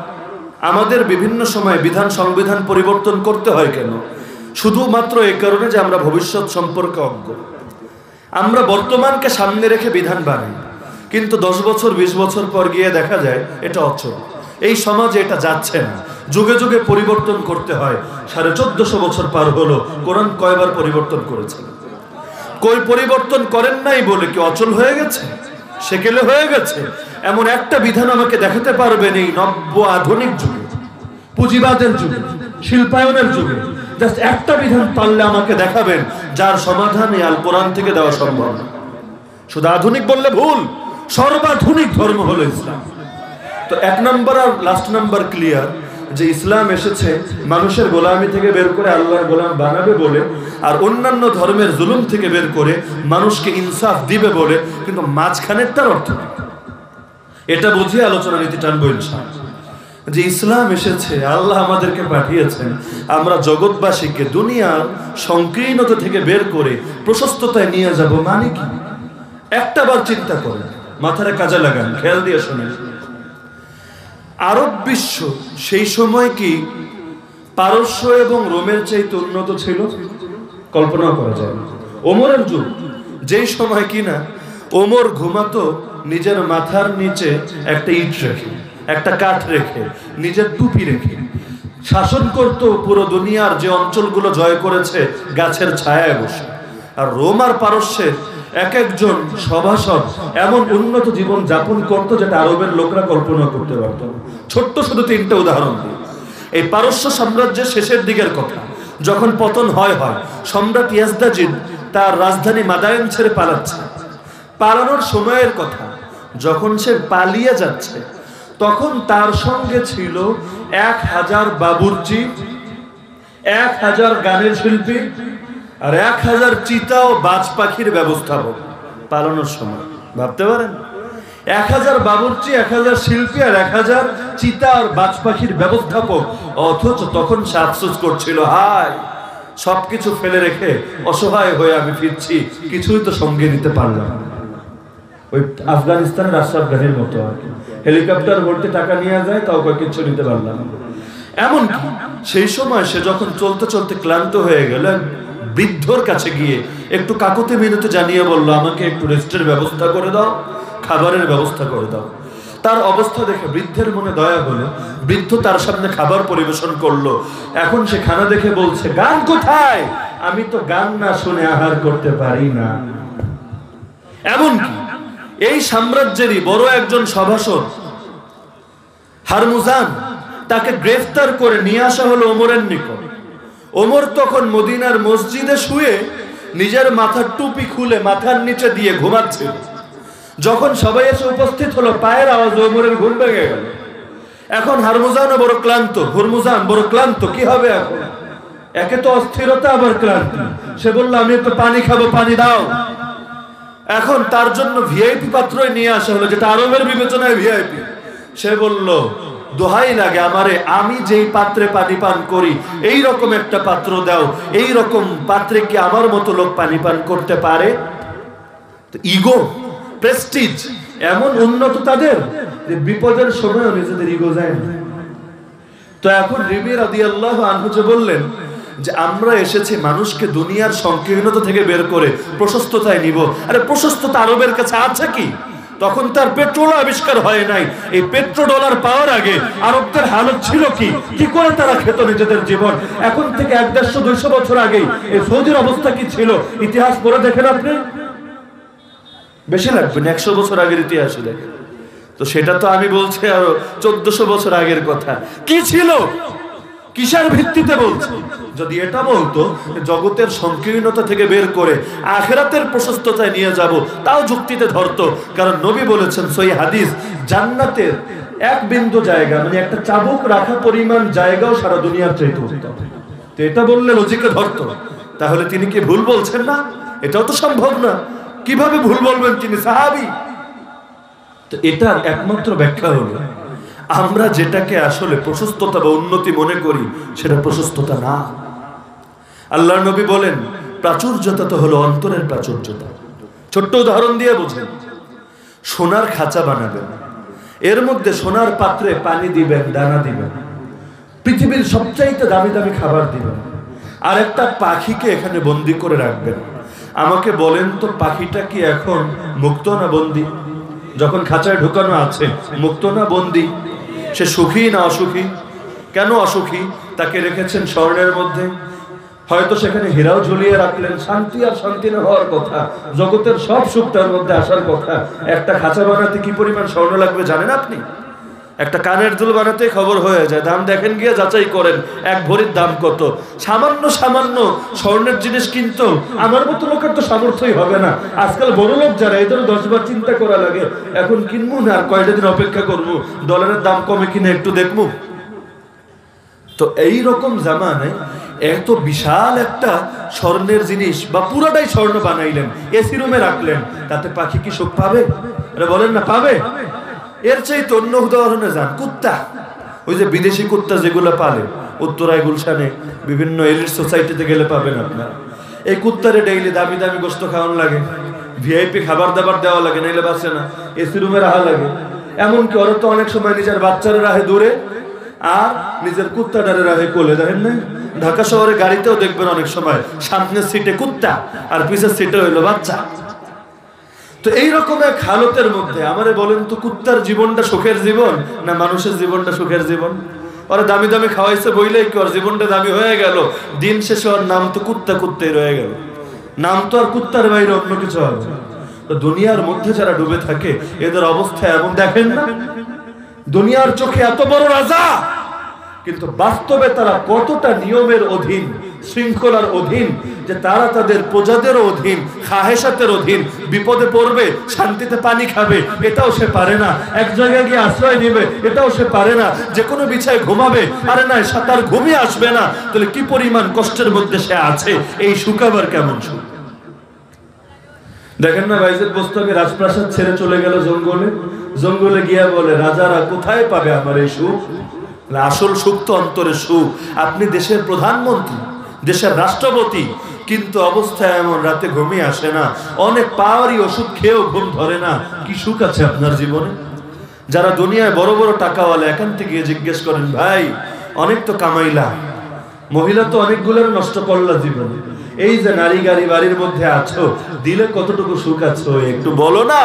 আমাদের বিভিন্ন সময় বিধান সংবিধান পরিবর্তন করতে হয় কেন? শুধুমাত্র এই কারণে যে আমরা ভবিষ্যৎ সম্পর্কে অজ্ঞ। আমরা বর্তমানকে সামনে রেখে বিধান বানাই, কিন্তু 10 বছর 20 বছর পর গিয়ে দেখা যায় এটা অচল। এই সমাজে এটা যাচ্ছে না। যুগে যুগে পরিবর্তন করতে হয়। 1450 বছর পার হলো, কোরআন কয়বার পরিবর্তন করেছেন? কই পরিবর্তন করেন নাই বলে কি অচল হয়ে গেছে, সেকেলে হয়ে গেছে? এমন একটা বিধান আমাকে দেখাতে পারবেন এই নব্য আধুনিক যুগে, পুঁজিবাদের যুগে, শিল্পায়নের যুগে? জাস্ট একটা বিধান পারলে আমাকে দেখাবেন যার সমাধান এই আল কোরআন থেকে দেওয়া সম্ভব না। শুধু আধুনিক বললে ভুল, সর্বাধুনিক ধর্ম হলো ইসলাম। তো 1 নম্বর আর লাস্ট নাম্বার ক্লিয়ার যে ইসলাম এসেছে মানুষের গোলামি থেকে বের করে আল্লাহর গোলাম বানাবে বলে, আর অন্যান্য ধর্মের জুলুম থেকে বের করে মানুষকে ইনসাফ দিবে বলে। কিন্তু মাঝখানেরটার অর্থ এটা বুঝিয়ে আলোচনা নীতি টানবো ইনশাআল্লাহ। যে ইসলাম এসেছে, আল্লাহ আমাদেরকে পাঠিয়েছেন আমরা জগৎবাসীকে দুনিয়ার সংকীর্ণতা থেকে বের করে প্রশস্ততায় নিয়ে যাব। মানে কি? একটা বার চিন্তা করেন, মাথায় কাজে লাগান, খেয়াল দিয়ে শোনেন। আরব বিশ্ব সেই সময় কি পারস্য এবং রোমের চাইতে উন্নত ছিল? কল্পনা করা যায় না। ওমরের যুগ, যেই সময় কিনা ওমর ঘুমাতো নিজের মাথার নিচে একটা ইট রেখে, একটা কাঠ রেখে, নিজের টুপি রেখে, শাসন করত পুরো দুনিয়ার যে অঞ্চলগুলো জয় করেছে গাছের ছায়ায় বসে। আর রোম আর পারস্যের এক একজন সভাসদ এমন উন্নত জীবন যাপন করতো যেটা আরবের লোকরা কল্পনা করতে পারত। ছোট্ট শুধু 3টে উদাহরণ দিই। এই পারস্য সাম্রাজ্যের শেষের দিকের কথা, যখন পতন হয়, সম্রাট ইয়াজদাজিদ তার রাজধানী মাদায়েন ছেড়ে পালাচ্ছে। পালানোর সময়ের কথা, যখন সে পালিয়ে যাচ্ছে, তখন তার সঙ্গে ছিল 1000 বাবুর্চি, 1000 গানের শিল্পী, আর 1000 চিতা ও বাজ পাখির ব্যবস্থাপক। পালানোর সময় ভাবতে পারেন, 1000 বাবুর্চি, 1000 শিল্পী, আর 1000 চিতা আর বাজ পাখির ব্যবস্থাপক। অথচ তখন সে আফসোস করছিল, হায় সবকিছু ফেলে রেখে অসহায় হয়ে আমি ফিরছি, কিছুই তো সঙ্গে নিতে পারলাম। ওই আফগানিস্তানের আশরাফ গানির মতো আর কি, হেলিকপ্টার ভর্তি টাকা নিয়ে যায়, তাও কিছু নিতে পারলাম। এমনকি সেই সময় সে যখন চলতে চলতে ক্লান্ত হয়ে গেল, বৃদ্ধর কাছে গিয়ে একটু কাকুতি মিনতি জানিয়ে বলল, আমাকে একটু রেস্টের ব্যবস্থা করে দাও, খাবারের ব্যবস্থা করে দাও। তার অবস্থা দেখে বৃদ্ধের মনে দয়া হলো। বৃদ্ধ তার সামনে খাবার পরিবেশন করলো। এখন সে খানা দেখে বলছে, গান কোথায়? আমি তো গান না শুনে আহার করতে পারি না। এমনকি এই সাম্রাজ্যেরই বড় একজন সভাসদ হারমুজান, তাকে গ্রেফতার করে নিয়ে আসা হলো ওমরের নিকট। ওমর তখন মদিনার মসজিদে শুয়ে নিজের মাথার টুপি খুলে মাথার নিচে দিয়ে ঘুমাচ্ছিল। যখন সবাই এসে উপস্থিত হলো, পায়ের আওয়াজ ওমরের ঘুম ভেঙে গেল। এখন হারমুজানও বড় ক্লান্ত, হরমুজান বড় ক্লান্ত, কি হবে এখন? একে তো অস্থিরতা, আবার ক্লান্তি। সে বলল আমি একটু পানি খাবো, পানি দাও। এখন তার জন্য ভিআইপি পাত্রই নিয়ে আসা হলো, যেটা আরবের বিবেচনায় ভিআইপি। সে বলল দোহাই লাগে আমারে, আমি যেই পাত্রে পানি পান করি এই রকম একটা পাত্র দাও। এই রকম পাত্রে কি আমার মতো লোক পানি পান করতে পারে? ইগো, প্রেস্টিজ এমন উন্নত তাদের যে বিপদের সময়ও নিজেদের ইগো যায় না। তো এখন রিবি রাদিয়াল্লাহু আনহু যে বললেন যে আমরা এসেছি মানুষকে দুনিয়ার সংকীর্ণতা থেকে বের করে প্রশস্ততায় নিব। আরে প্রশস্ততা আরবের কাছে আছে কি? তখন তার পেট্রোল আবিষ্কার হয় নাই। এই পেট্রো ডলার পাওয়ার আগে আরবদের হালত ছিল কি? কি করে তারা খেত নিজেদের জীবন? এখন থেকে 150-200 বছর আগেই এই সৌদির অবস্থা কি ছিল ইতিহাস পড়ে দেখেন আপনি। বেশি লাগবে না, 100 বছর আগের ইতিহাসে দেখেন। তো সেটা তো আমি বলছি আরো 1400 বছর আগের কথা। কি ছিল, কিসের ভিত্তিতে বলছি? যদি এটা বলতো জগতের সংকীর্ণতা থেকে বের করে আখিরাতের প্রশস্ততায় নিয়ে যাব, তাও যুক্তিতে ধরতো। কারণ নবী বলেছেন সহিহ হাদিস, জান্নাতের এক বিন্দু জায়গা মানে একটা চাবুক রাখা পরিমাণ জায়গাও সারা দুনিয়ার চাইতে উত্তম। তো এটা বললে লজিকে ধরতো। তাহলে তিনি কি ভুল বলছেন না? এটাও তো সম্ভব না। কিভাবে ভুল বলবেন? তিনি সাহাবী। তো এটার একমাত্র ব্যাখ্যা হলো আমরা যেটাকে আসলে প্রশস্ততা বা উন্নতি মনে করি সেটা প্রশস্ততা না। আল্লাহর নবী বলেন প্রাচুর্যতা তো হলো অন্তরের প্রাচুর্যতা। ছোট্ট উদাহরণ দিয়ে বোঝেন। সোনার খাঁচা বানাবেন, এর মধ্যে সোনার পাত্রে পানি দিবেন, দানা দিবেন, পৃথিবীর সবচাইতে দামি দামি খাবার দিবেন, আর একটা পাখিকে এখানে বন্দি করে রাখবেন। আমাকে বলেন তো পাখিটা কি এখন মুক্ত না বন্দি? যখন খাঁচায় ঢুকানো আছে মুক্ত না বন্দি? সে সুখী না অসুখী? কেন অসুখী? তাকে রেখেছেন স্বর্ণের মধ্যে, হয়তো সেখানে হীরাও ঝুলিয়ে রাখলেন। শান্তি আর শান্তি না হওয়ার কথা, জগতের সব সুখ তার মধ্যে আসার কথা। একটা খাঁচা বানাতে কি পরিমাণ স্বর্ণ লাগবে জানেন আপনি? একটা কানের দুল বানাতে খবর হয়ে যায়। দাম দেখেন, গিয়ে যাচাই করেন এক ভরির দাম কত। সামান্য সামান্য স্বর্ণের জিনিস কিনতো আমার মতো লোকের তো সামর্থ্যই হবে না। আজকাল বড় লোক যারা, এদের 10 বার চিন্তা করা লাগে এখন কিনবো না আর কয়টা দিন অপেক্ষা করবো, ডলারের দাম কমে কিনে একটু দেখবো। তো এই রকম জামানায় এত বিশাল একটা স্বর্ণের জিনিস বা পুরোটাই স্বর্ণ বানাইলেন, এসি রুমে রাখলেন, তাতে পাখি কি সুখ পাবে? বলেন না পাবে? এর চাইতে অন্য উদাহরণে যান। কুত্তা, ওই যে বিদেশি কুত্তা যেগুলো পালে উত্তরায় গুলশানে বিভিন্ন এলিট সোসাইটিতে গেলে পাবেন আপনার। এই কুত্তারে ডেইলি দামি দামি গোস্ত খাওয়ানো লাগে, ভিআইপি খাবার দাবার দেওয়া লাগে, নাইলে বাঁচে না। এসি রুমে রাখা লাগে। এমনকি ওরা তো অনেক সময় নিজের বাচ্চারা রাখে দূরে আর নিজের কুত্তাটারে রাখে কোলে। দেখেন না ঢাকা শহরে গাড়িতেও দেখবেন অনেক সময় সামনের সিটে কুত্তা আর পিছের সিটে হইলো বাচ্চা। তো এইরকম এক হালতের মধ্যে আমারে বলেন তো কুত্তার জীবনটা সুখের জীবন না মানুষের জীবনটা সুখের জীবন? ওরা দামি দামি খাওয়াইছে বইলেই কি ওর জীবনটা দামি হয়ে গেল? দিন শেষে ওর নাম তো কুত্তা কুত্তাই রয়ে গেল, নাম তো আর কুত্তার বাইরে অন্য কিছু হবে। তো দুনিয়ার মধ্যে যারা ডুবে থাকে এদের অবস্থা এমন। দেখেন না দুনিয়ার চোখে এত বড় রাজা, কিন্তু বাস্তবে তারা কতটা নিয়মের অধীন, শৃঙ্খলার অধীন, যে তারা তাদের প্রজাদের অধীন, খাহেসাতের অধীন। বিপদে পড়বে শান্তিতে পানি খাবে এটাও সে পারে না, এক জায়গায় গিয়ে আশ্রয় নেবে এটাও সে পারে না, যে কোনো বিছায় ঘুমাবে আরে না তার ঘুমিয়ে আসবে না। তাহলে কি পরিমাণ কষ্টের মধ্যে সে আছে, এই সুখ আবার কেমন সুখ? দেখেন না বাইজিদ বোস্তামি রাজপ্রাসাদ ছেড়ে চলে গেল জঙ্গলে। জঙ্গলে গিয়া বলে রাজারা কোথায় পাবে আমার এই সুখ? আসল সুখ তো অন্তরের সুখ। আপনি দেশের প্রধানমন্ত্রী, দেশের রাষ্ট্রপতি, কিন্তু অবস্থা এমন রাতে ঘুমিয়ে আসে না, অনেক পাওয়ারই ওষুধ খেয়েও ঘুম ধরে না। কি সুখ আছে আপনার জীবনে? যারা দুনিয়ায় বড় বড় টাকাওয়ালা একান্তে গিয়ে জিজ্ঞেস করেন ভাই অনেক তো কামাইলা, মহিলা তো অনেকগুলোর নষ্ট করলা জীবনে, এই যে নারী গাড়ি বাড়ির মধ্যে আছো, দিলে কতটুকু সুখ আছো একটু বলো না।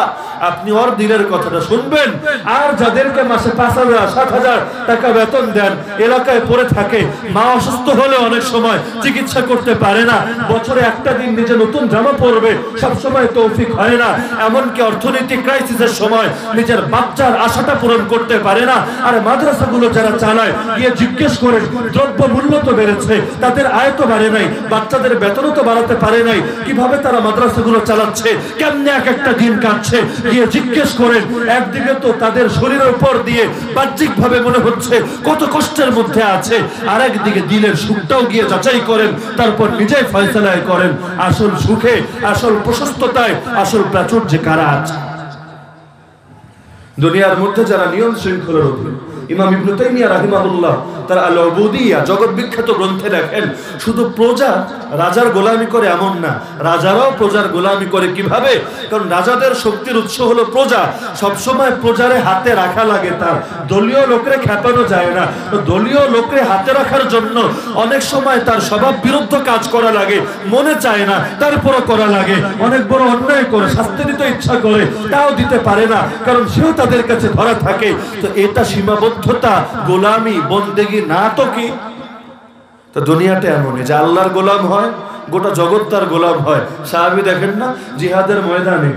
আপনি ওর দিলের কথাটা শুনবেন। আর যাদেরকে মাসে 5,000-7,000 টাকা বেতন দেন, এলাকায় পড়ে থাকে, মা অসুস্থ হলে অনেক সময় চিকিৎসা করতে পারে না, বছরে একটা দিন নিজে নতুন জামা পরবে সব সময় তৌফিক হয় না, এমনকি অর্থনৈতিক ক্রাইসিসের সময় নিজের বাচ্চার আশাটা পূরণ করতে পারে না। আর মাদ্রাসাগুলো যারা চালায় গিয়ে জিজ্ঞেস করেন দ্রব্য মূল্য তো বেড়ে হয়েছে, তাদের আয় তো বাড়ে নাই, বাচ্চাদের বেতনও তো বাড়াতে পারে নাই, কিভাবে তারা মাদ্রাসাগুলো চালাচ্ছে, কেমনে এক একটা দিন কাটছে, গিয়ে জিজ্ঞেস করেন। একদিকে তো তাদের শরীরের উপর দিয়ে বাহ্যিকভাবে মনে হচ্ছে কত কষ্টের মধ্যে আছে, আর একদিকে দিলের সুখটাও গিয়ে যাচাই করেন, তারপর নিজেই ফয়সালায় করেন আসল সুখে, আসল প্রশস্ততায়, আসল প্রাচুর্যে কারা আছে। দুনিয়ার মধ্যে যারা নিয়ম শৃঙ্খলার অধীন, ইমাম ইবনে তাইমিয়া রাহিমাহুল্লাহ তার আল উবুদিয়া জগৎ বিখ্যাত গ্রন্থে লেখেন, শুধু প্রজা রাজার গোলামি করে এমন না, রাজারাও প্রজার গোলামি করে। কিভাবে? কারণ রাজাদের শক্তির উৎস হলো প্রজা, সবসময় প্রজারে হাতে রাখা লাগে, তার দলীয় লোকরে খেপানো যায় না। তো দলীয় লোকরে হাতে রাখার জন্য অনেক সময় তার স্বভাব বিরুদ্ধ কাজ করা লাগে, মনে চায় না তারপরও করা লাগে, অনেক বড় অন্যায় করে শাস্তি দিতে ইচ্ছা করে, তাও দিতে পারে না, কারণ সেও তাদের কাছে ধরা থাকে। তো এটা সীমাবদ্ধতা, গোলামি, বন্দেগি না তো কি? তো দুনিয়াটা এমনই যে আল্লাহর গোলাম হয়, গোটা জগৎ তার গোলাম হয়। সাহাবী দেখেন না, জিহাদের ময়দানে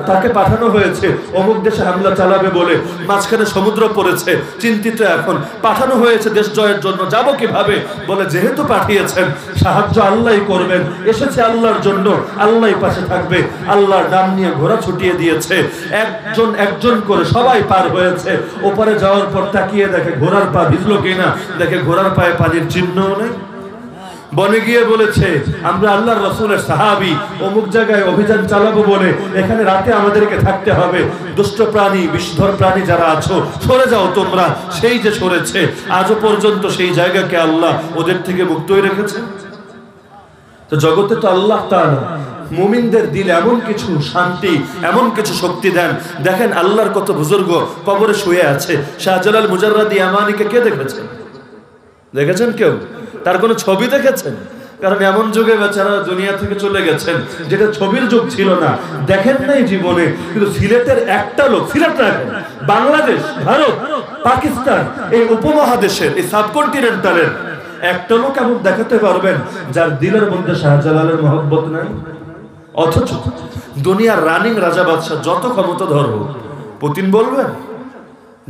তাকে পাঠানো হয়েছে অমুক দেশে হামলা চালাবে বলে, মাঝখানে সমুদ্র পড়েছে, চিন্তিত, এখন পাঠানো হয়েছে দেশ জয়ের জন্য, যাব কিভাবে? বলে যেহেতু পাঠিয়েছেন সাহায্য আল্লাহই করবেন, এসেছে আল্লাহর জন্য, আল্লাহই পাশে থাকবে। আল্লাহর নাম নিয়ে ঘোড়া ছুটিয়ে দিয়েছে, একজন একজন করে সবাই পার হয়েছে। ওপারে যাওয়ার পর তাকিয়ে দেখে ঘোড়ার পা ভিজলো কিনা, দেখে ঘোড়ার পায়ে পানির চিহ্নও নেই। বনে গিয়ে বলেছে আমরা আল্লাহর রাসূলের সাহাবী, অমুক জায়গায় অভিযান চালাবো বলে এখানে রাতে আমাদেরকে থাকতে হবে, দুষ্ট প্রাণী, বিষধর প্রাণী যারা আছো সরে যাও তোমরা। সেই যে সরেছে, আজও পর্যন্ত সেই জায়গাকে আল্লাহ ওদের থেকে মুক্তই রেখেছে। তো জগতে তো আল্লাহ তাআলা মুমিনদের দিলে এমন কিছু শান্তি, এমন কিছু শক্তি দেন। দেখেন আল্লাহর কত বুজুর্গ কবরে শুয়ে আছে। শাহজালাল মুজাররাদি ইয়ামানিকে কে দেখেছেন? দেখেছেন কেউ? তার কোনো ছবি দেখেছেন? কারণ এমন যুগে বেচারা দুনিয়া থেকে চলে গেছেন যেটা ছবির যুগ ছিল না, দেখেন নাই জীবনে। কিন্তু সিলেটের একটা লোক, সিলেট রাখেন, বাংলাদেশ, ভারত, পাকিস্তান, এই উপমহাদেশের, এই সাবকন্টিনেন্টালের একটা লোক এমন দেখাতে পারবেন যার দিলের মধ্যে শাহজালালের মহব্বত নাই? অথচ দুনিয়ার রানিং রাজা বাদশাহ যত ক্ষমতাধর হোক, পুতিন বলবেন,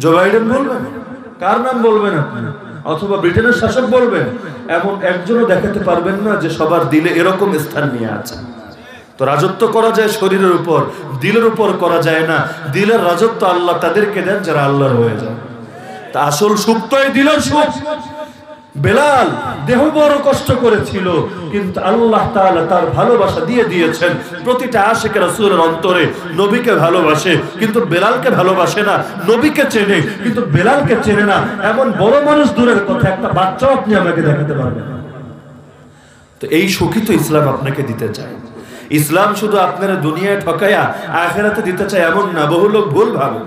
জো বাইডেন বলবেন, কার নাম বলবেন আপনি, অথবা ব্রিটেনের শাসক বলবেন, এমন একজনও দেখাতে পারবেন না যে সবার দিলে এরকম স্থান নিয়ে আছে। তো রাজত্ব করা যায় শরীরের উপর, দিলের উপর করা যায় না। দিলের রাজত্ব আল্লাহ তাদেরকে দেন যারা আল্লাহর হয়ে যায়। তা আসল সুখ তো এই দিলের সুখ। বেলাল দেহ বড় কষ্ট করেছিল, কিন্তু আল্লাহ তাআলা তার ভালোবাসা দিয়ে দিয়েছেন। প্রতিটা আশিক রাসূলের অন্তরে নবীকে ভালোবাসে, কিন্তু বেলালকে ভালোবাসে না। নবীকে চেনে কিন্তু বেলালকে চেনে না। এমন বড় মানুষ দূরের কথা, একটা বাচ্চাও আপনি আমাকে দেখাতে পারবেন না। তো এই সুখী তো ইসলাম আপনাকে দিতে চায়। ইসলাম শুধু আপনারা দুনিয়ায় ঠকায়া আখিরাতে দিতে চায় এমন না। বহু লোক ভুল ভাবে,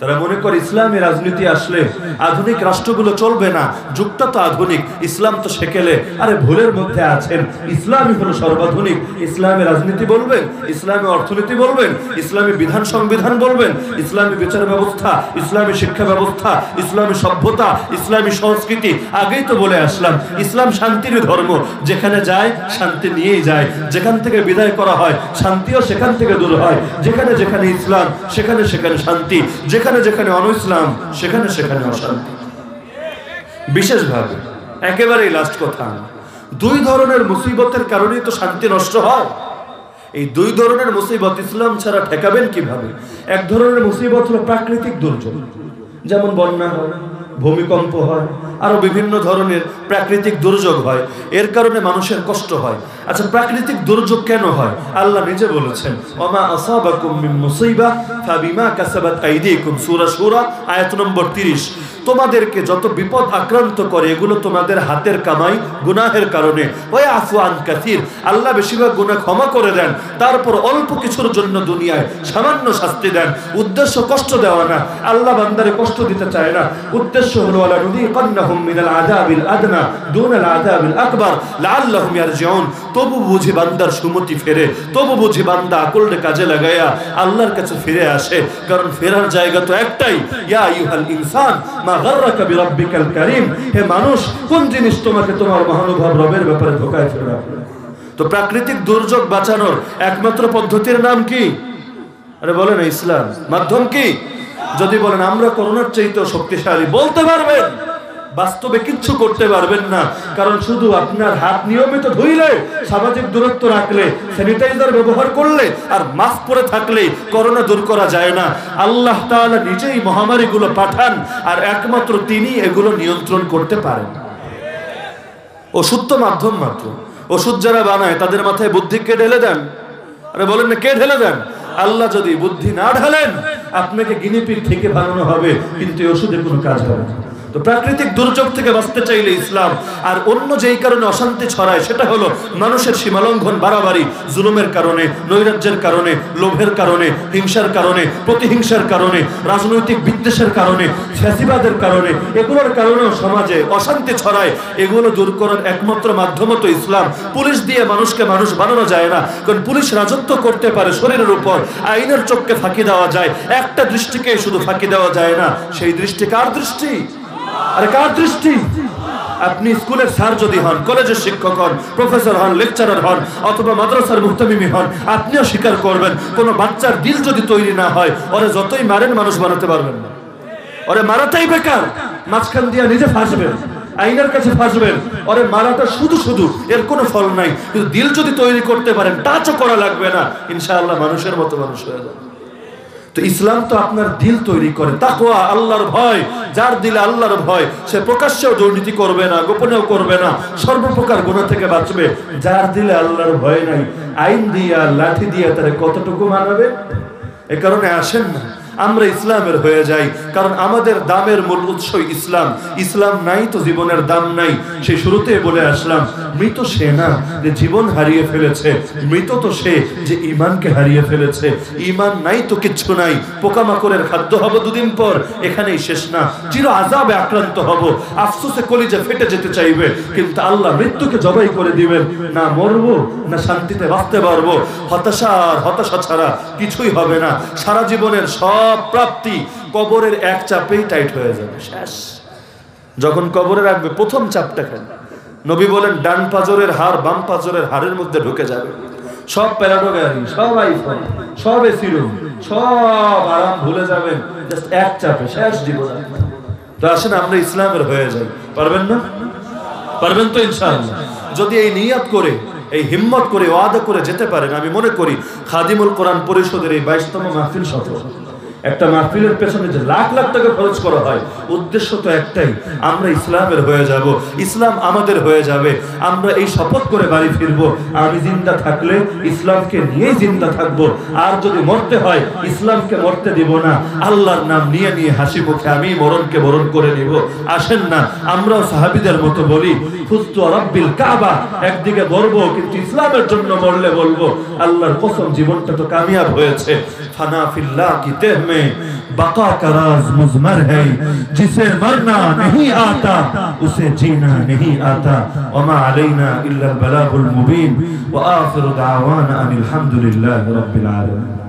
তারা মনে করে ইসলামী রাজনীতি আসলে আধুনিক রাষ্ট্রগুলো চলবে না, যুগটা তো আধুনিক, ইসলাম তো সেকেলে। আরে ভুলের মধ্যে আছেন। ইসলামই হলো সর্বাধুনিক। ইসলামী রাজনীতি বলবেন, ইসলামী অর্থনীতি বলবেন, ইসলামী বিধান সংবিধান বলবেন, ইসলামী বিচার ব্যবস্থা, ইসলামী শিক্ষা ব্যবস্থা, ইসলামী সভ্যতা, ইসলামী সংস্কৃতি। আগেই তো বলে আসলাম ইসলাম শান্তির ধর্ম, যেখানে যায় শান্তি নিয়েই যায়, যেখান থেকে বিদায় করা হয় শান্তিও সেখান থেকে দূর হয়। যেখানে যেখানে ইসলাম সেখানে সেখানে শান্তি, যেখানে যেখানে অনইসলাম সেখানে সেখানে অশান্তি। বিশেষভাবে একেবারেই লাস্ট কথা, দুই ধরনের মুসিবতের কারণেই তো শান্তি নষ্ট হয়। এই দুই ধরনের মুসিবত ইসলাম ছাড়া ঠেকাবেন কিভাবে? এক ধরনের মুসিবত হলো প্রাকৃতিক দুর্যোগ, যেমন বন্যা হয়, ভূমিকম্প হয়, আরো বিভিন্ন ধরনের প্রাকৃতিক দুর্যোগ হয়, এর কারণে মানুষের কষ্ট হয়। আচ্ছা, প্রাকৃতিক দুর্যোগ কেন হয়? আল্লাহ নিজে বলেছেন, ওমা আসাবাকুম মিন মুসিবা ফাবিমা কাসাবাত আইদিকুম, সূরা সূরা আয়াত নম্বর 30। তোমাদেরকে যত বিপদ আক্রান্ত করে এগুলো তোমাদের হাতের কামাই, গুনাহের কারণে। ওয়া আফু আন কাসীর, আল্লাহ বেশিরভাগ গুনাহ ক্ষমা করে দেন, তারপর অল্প কিছুর জন্য দুনিয়ায় সামান্য শাস্তি দেন। উদ্দেশ্য কষ্ট দেওয়া না, আল্লাহ বান্দারে কষ্ট দিতে চায় না। উদ্দেশ্য হলো ওয়ালা নুযিকান্নাহুম মিনাল আযাবিল আদনা দুনাল আযাবিল আকবার লাআল্লাহুম ইয়ারজিউন। তবু বুঝি বান্দার সুমতি ফেরে, তবু বুঝি বান্দা আকলকে কাজে লাগায়া আল্লাহর কাছে ফিরে আসে। কারণ ফেরার জায়গা তো একটাই, ইয়া আইয়ুহাল ইনসান মা গাররাকা বিরাব্বিকাল কারীম। হে মানুষ, কোন জিনিস তোমাকে তোমার মহানুভব রবের ব্যাপারে ধোঁকায় ফেলে রাখলো? তো প্রাকৃতিক দুর্যোগ বাঁচানোর একমাত্র পদ্ধতির নাম কি? আরে বলেন ইসলাম। মাধ্যম কি? যদি বলেন আমরা করোনার চাইতেও শক্তিশালী, বলতে পারবেন বাস্তবে কিচ্ছু করতে পারবেন না, কারণ শুধু আপনার হাত নিয়মিত ধুইলে, সামাজিক দূরত্ব রাখলে, স্যানিটাইজার ব্যবহার করলে আর মাস্ক পরে থাকলে করোনা দূর করা যায় না। আল্লাহ তাআলা নিজেই মহামারীগুলো পাঠান আর একমাত্র তিনি এগুলো নিয়ন্ত্রণ করতে পারেন। ওষুধ তো মাধ্যম মাত্র। ওষুধ যারা বানায় তাদের মাথায় বুদ্ধি কে ঢেলে দেন? আরে বলেন না, কে ঢেলে দেন? আল্লাহ যদি বুদ্ধি না ঢালেন আপনাকে গিনিপিগ থেকে বানানো হবে, কিন্তু ওষুধে কোনো কাজ হবে না। তো প্রাকৃতিক দুর্যোগ থেকে বাঁচতে চাইলে ইসলাম, আর অন্য যেই কারণে অশান্তি ছড়ায় সেটা হলো মানুষের সীমালঙ্ঘন, বাড়াবাড়ি, জুলুমের কারণে, নৈরাজ্যের কারণে, লোভের কারণে, হিংসার কারণে, প্রতিহিংসার কারণে, রাজনৈতিক বিদ্বেষের কারণে, ফ্যাসিবাদের কারণে, এগুলোর কারণেও সমাজে অশান্তি ছড়ায়। এগুলো দূর করার একমাত্র মাধ্যম তো ইসলাম। পুলিশ দিয়ে মানুষকে মানুষ বানানো যায় না, কারণ পুলিশ রাজত্ব করতে পারে শরীরের উপর, আইনের চোখকে ফাঁকি দেওয়া যায়, একটা দৃষ্টিকে শুধু ফাঁকি দেওয়া যায় না। সেই দৃষ্টি কার দৃষ্টি? আরে কার দৃষ্টি? আপনি স্কুলের স্যার যদি হন, কলেজের শিক্ষক হন, প্রফেসর হন, লেকচারার হন, অথবা মাদ্রাসার মুহতামিম হন, আপনিও স্বীকার করবেন কোন বাচ্চার দিল যদি তৈরি না হয়, ওরে যতই মারেন মানুষ বানাতে পারবেন না। ওরে মারাটাই বেকার, মাঝখান দিয়ে নিজে ফাঁসবেন, আইনের কাছে ফাঁসবেন। ওরে মারাটা শুধু শুধু, এর কোনো ফল নাই। কিন্তু দিল যদি তৈরি করতে পারেন, টাচও করা লাগবে না, ইনশাআল্লাহ মানুষের মতো মানুষ হয়ে যাবে। তো ইসলাম তো আপনার দিল তৈরি করে, তাকওয়া, আল্লাহর ভয়। যার দিলে আল্লাহর ভয়, সে প্রকাশ্যেও দুর্নীতি করবে না, গোপনেও করবে না, সর্বপ্রকার গুনাহ থেকে বাঁচবে। যার দিলে আল্লাহর ভয় নাই, আইন দিয়া, লাঠি দিয়া তারে কতটুকু মানাবে? এ কারণে আসেন না আমরা ইসলামের হয়ে যাই, কারণ আমাদের দামের মূল উৎসই ইসলাম। ইসলাম নাই তো জীবনের দাম নাই। সেই শুরুতে বলে আসলাম, মৃত সে না যে জীবন হারিয়ে ফেলেছে, মৃত তো সে যে ঈমানকে হারিয়ে ফেলেছে। ঈমান নাই তো কিচ্ছু নাই। পোকামাকড়ের খাদ্য হব দুদিন পর, এখানেই শেষ না, চির আযাবে আক্রান্ত হব, আফসোসে কলিজা ফেটে যেতে চাইবে, কিন্তু আল্লাহ মৃত্যুকে জবাই করে দিবেন। না মরবো না শান্তিতে বাঁচতে পারবো। হতাশা ছাড়া কিছুই হবে না। সারা জীবনের সব প্রাপ্তি কবরের এক চাপেই টাইট হয়ে যাবে, শেষ। যখন কবরে রাখবে প্রথম চাপটা খান, নবী বলেন ডান পাজরের হাড় বাম পাজরের হাড়ের মধ্যে ঢুকে যাবে। সব প্যারাডো গাড়ি, সব আইফোন, সব এসি রুম, সব আরাম ভুলে যাবেন, জাস্ট এক চাপে শেষ জীবন। তো আসেন আমরা ইসলামের হয়ে যাই। পারবেন না? পারবেন তো ইনশাআল্লাহ। যদি এই নিয়ত করে, এই হিম্মত করে, ওয়াদা করে যেতে পারেন, আমি মনে করি খাদিমুল কোরআন পরিষদের এই 22তম মাহফিল সফল। একটা মাহফিলের পেছনে যে লাখ লাখ টাকা খরচ করা হয়, উদ্দেশ্য তো একটাই, আমরা ইসলামের হয়ে যাব, ইসলাম আমাদের হয়ে যাবে। আমরা এই শপথ করে বাড়ি ফিরবো, আমি জিন্দা থাকলে ইসলামকে নিয়েই জিন্দা থাকবো, আর যদি মরতে হয় ইসলামকে মরতে দিব না। আল্লাহর নাম নিয়ে নিয়ে হাসি মুখে আমি মরণকে বরণ করে নিব। আসেন না আমরাও সাহাবীদের মতো বলি, ফুজতু রাব্বিল কাবা, একদিকে মরবো কিন্তু ইসলামের জন্য মরলে বলবো আল্লাহর কসম জীবনটা তো কামিয়াব হয়েছে। ফানা ফিল্লাহ কি তেহ में बका का राज मुज़मर है, जिसे मरना नहीं आता उसे जीना नहीं आता। वमा अलैना इल्ला अल बलागुल मुबीन व आखिरु दावाना अनिल हम्दुलिल्लाहि रब्बिल आलमीन।